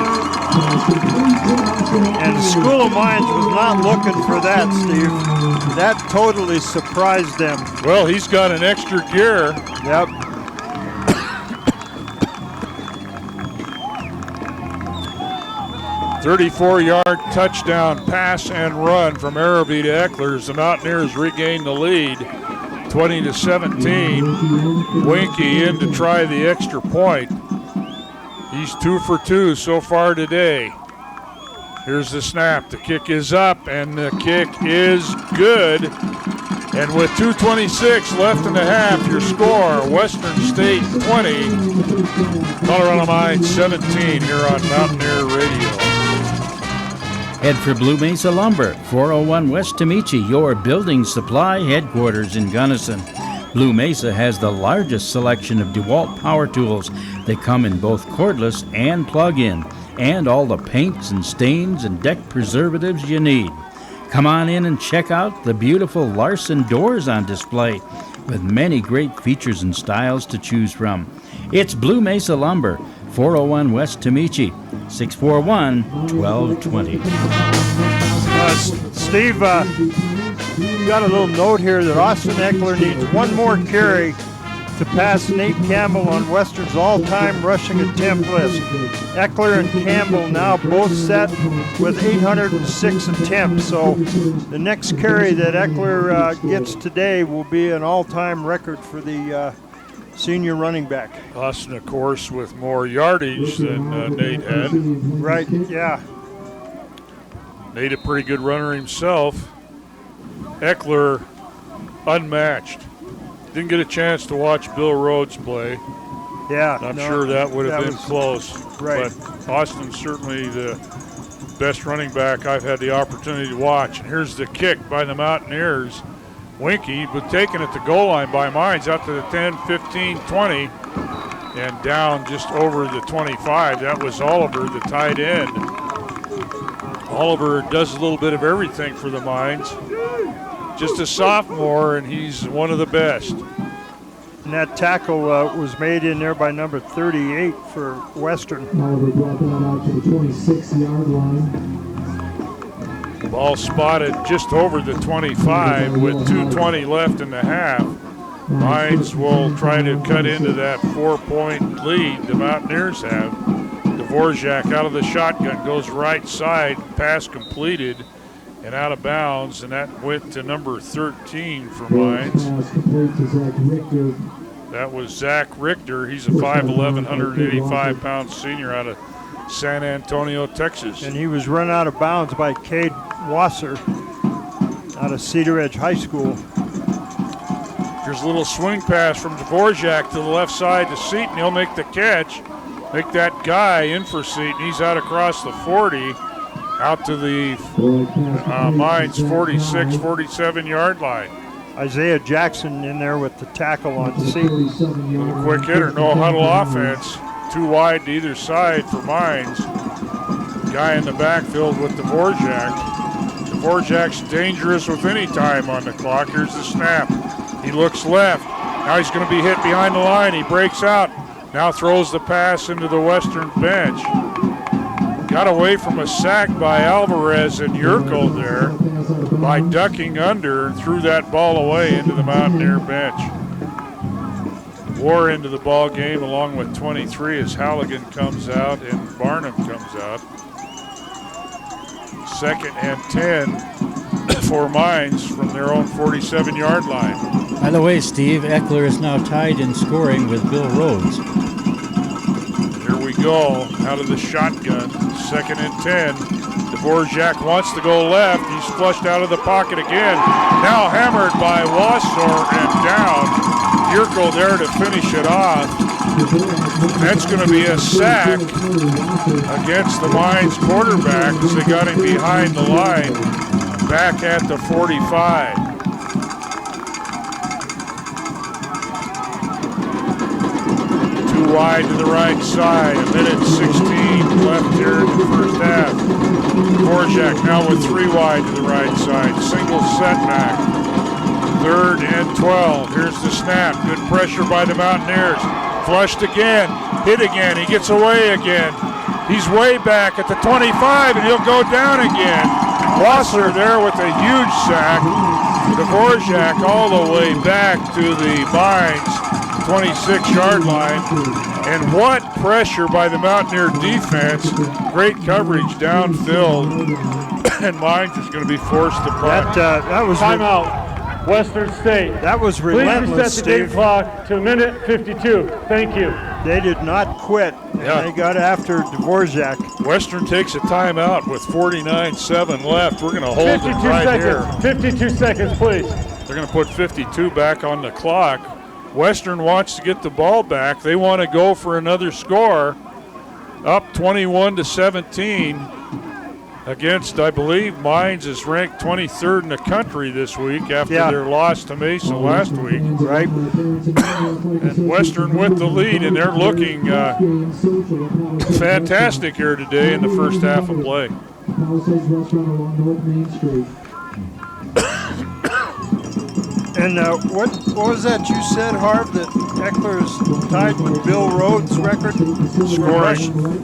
And the School of Mines was not looking for that, Steve. That totally surprised them. Well, he's got an extra gear. Yep. .34-yard touchdown pass and run from Araby to Eckler as the Mountaineers regain the lead, 20-17. Winky in to try the extra point. He's 2 for 2 so far today. Here's the snap. The kick is up, and the kick is good. And with 2:26 left in the half, your score, Western State 20, Colorado Mines 17 here on Mountaineer Radio. Head for Blue Mesa Lumber, 401 West Tamichi, your building supply headquarters in Gunnison. Blue Mesa has the largest selection of DeWalt power tools. They come in both cordless and plug-in, and all the paints and stains and deck preservatives you need. Come on in and check out the beautiful Larson doors on display with many great features and styles to choose from. It's Blue Mesa Lumber, 401 West Tamichi, 641-1220. Steve, got a little note here that Austin Eckler needs one more carry to pass Nate Campbell on Western's all-time rushing attempt list. Eckler and Campbell now both set with 806 attempts, so the next carry that Eckler gets today will be an all-time record for the senior running back. Austin, of course, with more yardage than Nate had. Right, yeah. Nate, a pretty good runner himself. Eckler, unmatched. Didn't get a chance to watch Bill Rhodes play. Yeah. I'm sure that would have been close. Right. But Austin's certainly the best running back I've had the opportunity to watch. And here's the kick by the Mountaineers. Winky, but taken at the goal line by Mines out to the 10, 15, 20, and down just over the 25. That was Oliver, the tight end. Oliver does a little bit of everything for the Mines. Just a sophomore, and he's one of the best. And that tackle was made in there by number 38 for Western. Oliver brought that out to the 26-yard line. Ball spotted just over the 25 with 2:20 left in the half. Mines will try to cut into that 4-point lead the Mountaineers have. Dvorak out of the shotgun, goes right side, pass completed and out of bounds, and that went to number 13 for Mines. That was Zach Richter. He's a 5'11", 185-pound senior out of San Antonio, Texas. And he was run out of bounds by Cade Wasser out of Cedar Edge High School. Here's a little swing pass from Dvorak to the left side to Seton. He'll make the catch, make that guy in for Seton. He's out across the 40, out to the Mines 46, 47-yard line. Isaiah Jackson in there with the tackle on C. Quick hitter, no huddle offense. Too wide to either side for Mines. Guy in the backfield with Dvorak. Dvorak's dangerous with any time on the clock. Here's the snap. He looks left. Now he's going to be hit behind the line. He breaks out. Now throws the pass into the Western bench. Got away from a sack by Alvarez and Yerkel there by ducking under and threw that ball away into the Mountaineer bench. War into the ball game along with 23 as Halligan comes out and Barnum comes out. 2nd and 10 for Mines from their own 47-yard line. By the way, Steve, Eckler is now tied in scoring with Bill Rhodes. Here we go, out of the shotgun, 2nd and 10. Dvorak wants to go left. He's flushed out of the pocket again. Now hammered by Wassor and down. Yerkel there to finish it off. That's going to be a sack against the Mines quarterback as they got him behind the line back at the 45. Too wide to the right side. 1:16 left here in the first half. Dvorak now with 3 wide to the right side. Single setback. 3rd and 12. Here's the snap. Good pressure by the Mountaineers. Flushed again. Hit again. He gets away again. He's way back at the 25, and he'll go down again. Wasser there with a huge sack. Dvorak all the way back to the Mines 26-yard line. And what pressure by the Mountaineer defense. Great coverage downfield. And Mines is going to be forced to punt. That was timeout. Western State. That was relentless, Please reset the game Steve. clock to 1:52. Thank you. They did not quit. Yeah. They got after Dvorak. Western takes a timeout with 49-7 left. We're going to hold 52 it right seconds. here. 52 seconds, please. They're going to put 52 back on the clock. Western wants to get the ball back. They want to go for another score. Up 21-17 against, I believe, Mines is ranked 23rd in the country this week after their loss to Mesa last week. Right. And Western with the lead, and they're looking fantastic here today in the first half of play. And what was that you said, Harv, that Eckler's tied with Bill Rhodes' record?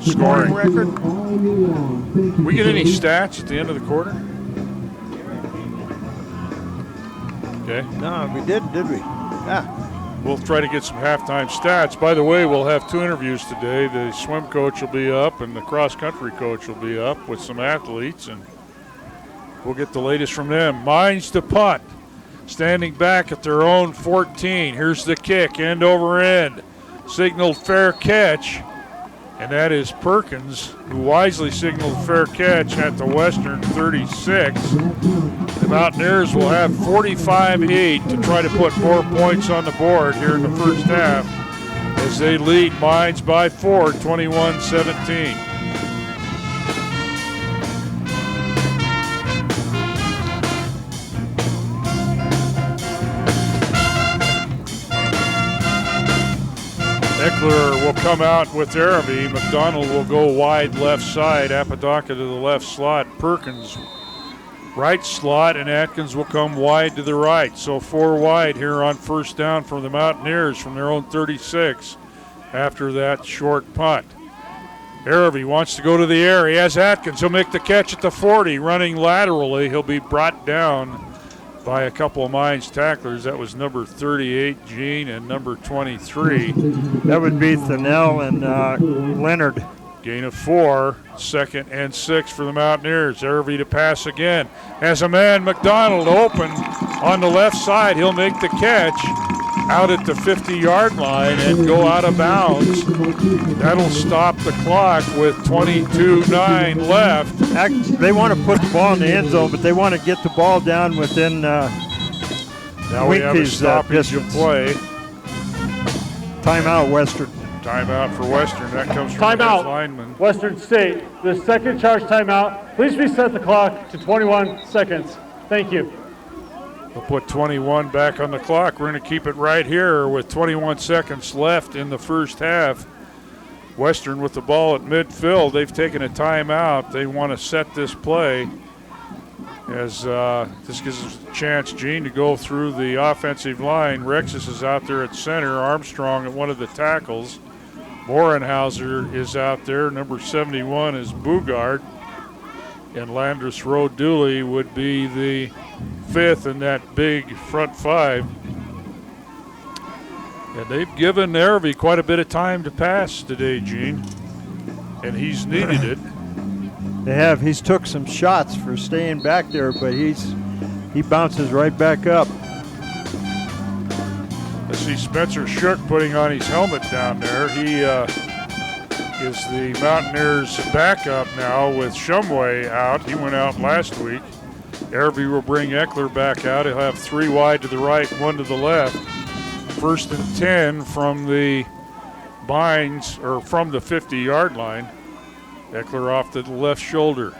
Scoring record? We get any stats at the end of the quarter? Okay. No, we didn't, did we? Yeah. We'll try to get some halftime stats. By the way, we'll have 2 interviews today. The swim coach will be up and the cross-country coach will be up with some athletes, and we'll get the latest from them. Mines to punt. Standing back at their own 14. Here's the kick, end over end. Signaled fair catch, and that is Perkins, who wisely signaled fair catch at the Western 36. The Mountaineers will have 45-8 to try to put more points on the board here in the first half as they lead Mines by 4, 21-17. Eckler will come out with Araby. McDonald will go wide left side. Apodaca to the left slot. Perkins right slot, and Atkins will come wide to the right. So 4 wide here on first down for the Mountaineers from their own 36 after that short punt. Araby wants to go to the air. He has Atkins. He'll make the catch at the 40. Running laterally, he'll be brought down by a couple of Mines tacklers. That was number 38, Gene, and number 23. That would be Thanell and Leonard. Gain of 4, 2nd and 6 for the Mountaineers. Araby to pass again. Has a man, McDonald, open on the left side. He'll make the catch out at the 50-yard line and go out of bounds. That'll stop the clock with 22-9 left. They want to put the ball in the end zone, but they want to get the ball down within now we have a stoppage of play. Timeout, Western. Timeout for Western. That comes from Timeout. the lineman. Western State. The second charge timeout. Please reset the clock to 21 seconds. Thank you. We'll put 21 back on the clock. We're going to keep it right here with 21 seconds left in the first half. Western with the ball at midfield. They've taken a timeout. They want to set this play as this gives us a chance, Gene, to go through the offensive line. Rexis is out there at center. Armstrong at one of the tackles. Morenhauser is out there. Number 71 is Bugard. And Landris Rowe-Dooley would be the fifth in that big front five. And they've given Nervy quite a bit of time to pass today, Gene. And he's needed it. They have. He's took some shots for staying back there, but he bounces right back up. Let's see Spencer Shook putting on his helmet down there. He is the Mountaineers' backup now with Shumway out. He went out last week. Airby will bring Eckler back out. He'll have 3 wide to the right, 1 to the left. 1st and 10 from the Mines, or from the 50-yard line. Eckler off to the left shoulder.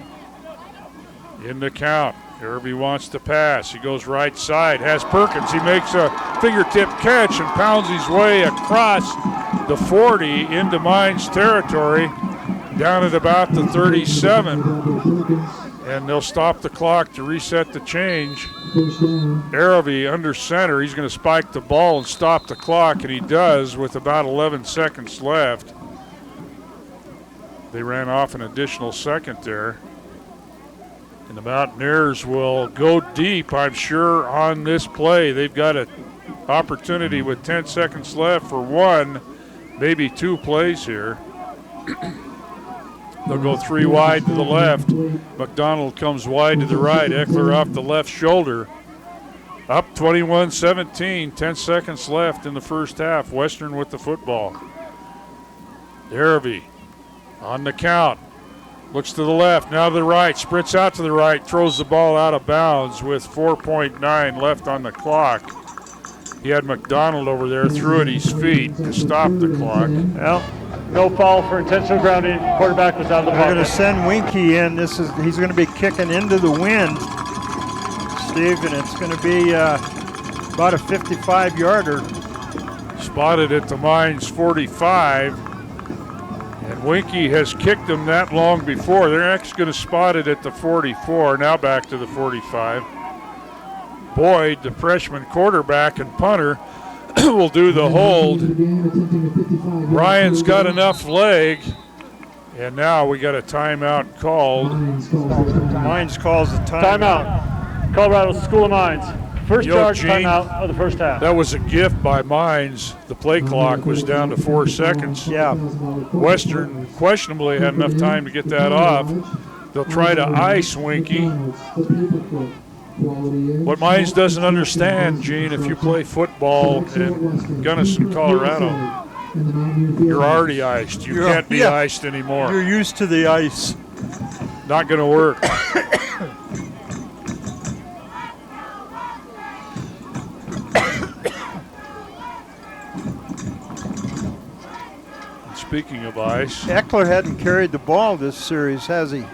In the count. Airby wants to pass. He goes right side. Has Perkins. He makes a fingertip catch and pounds his way across the 40 into Mines territory, down at about the 37. And they'll stop the clock to reset the change. Airby under center. He's going to spike the ball and stop the clock, and he does with about 11 seconds left. They ran off an additional second there. And the Mountaineers will go deep, I'm sure, on this play. They've got an opportunity with 10 seconds left for 1, maybe 2 plays here. They'll go 3 wide to the left. McDonald comes wide to the right. Eckler off the left shoulder. Up 21-17, 10 seconds left in the first half. Western with the football. Derby on the count. Looks to the left, now to the right, sprints out to the right, throws the ball out of bounds with 4.9 left on the clock. He had McDonald over there, threw at his feet to stop the clock. Well, no foul for intentional grounding. Quarterback was out of the They're pocket. going to send Winky in. He's going to be kicking into the wind, Steve, and it's going to be about a 55-yarder. Spotted at the Mines 45. And Winky has kicked them that long before. They're actually going to spot it at the 44, now back to the 45. Boyd, the freshman quarterback and punter, will do the hold. Ryan's got enough leg, and now we got a timeout called. Mines calls the Timeout. Colorado School of Mines. First charge timeout of the first half. That was a gift by Mines. The play clock was down to 4 seconds. Yeah. Western questionably had enough time to get that off. They'll try to ice Winky. What Mines doesn't understand, Gene, if you play football in Gunnison, Colorado, you're already iced. You can't be iced anymore. You're used to the ice. Not going to work. Speaking of ice, Eckler hadn't carried the ball this series, has he?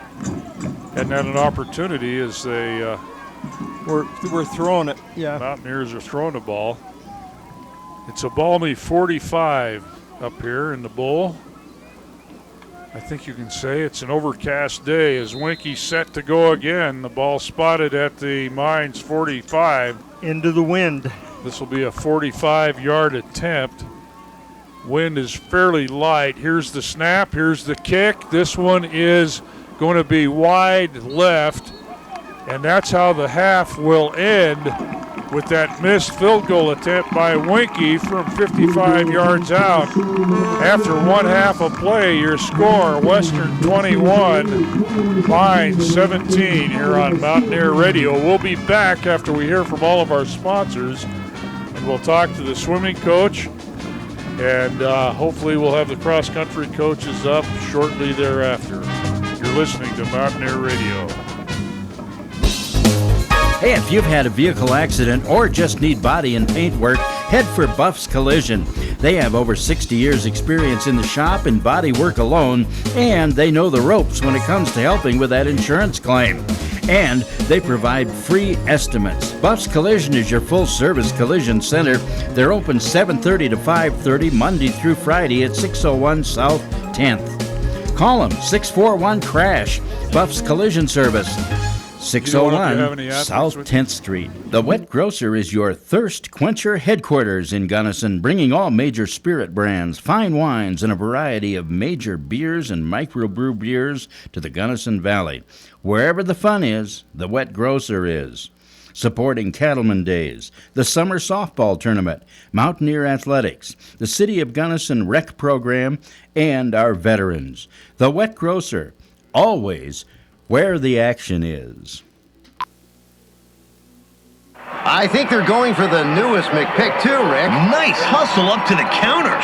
Hadn't had an opportunity as they we're throwing it. Yeah. Mountaineers are throwing the ball. It's a balmy 45 up here in the bowl. I think you can say it's an overcast day as Winky set to go again. The ball spotted at the Mines 45. Into the wind. This will be a 45-yard attempt. Wind is fairly light. Here's the snap. Here's the kick. This one is going to be wide left. And that's how the half will end, with that missed field goal attempt by Winky from 55 yards out. After 1 half of play, your score, Western 21, Mines 17 here on Mountaineer Radio. We'll be back after we hear from all of our sponsors, and we'll talk to the swimming coach. And hopefully we'll have the cross-country coaches up shortly thereafter. You're listening to Mountaineer Radio. Hey, if you've had a vehicle accident or just need body and paint work, head for Buff's Collision. They have over 60 years experience in the shop and body work alone, and they know the ropes when it comes to helping with that insurance claim. And they provide free estimates. Buffs Collision is your full-service collision center. They're open 7:30 to 5:30 Monday through Friday at 601 South 10th. Call them 641-CRASH. Buffs Collision Service. 601 South 10th Street. The Wet Grocer is your thirst quencher headquarters in Gunnison, bringing all major spirit brands, fine wines, and a variety of major beers and microbrew beers to the Gunnison Valley. Wherever the fun is, the Wet Grocer is. Supporting Cattleman Days, the Summer Softball Tournament, Mountaineer Athletics, the City of Gunnison Rec Program, and our veterans. The Wet Grocer, always where the action is. I think they're going for the newest McPick too, Rick. Nice hustle up to the counter.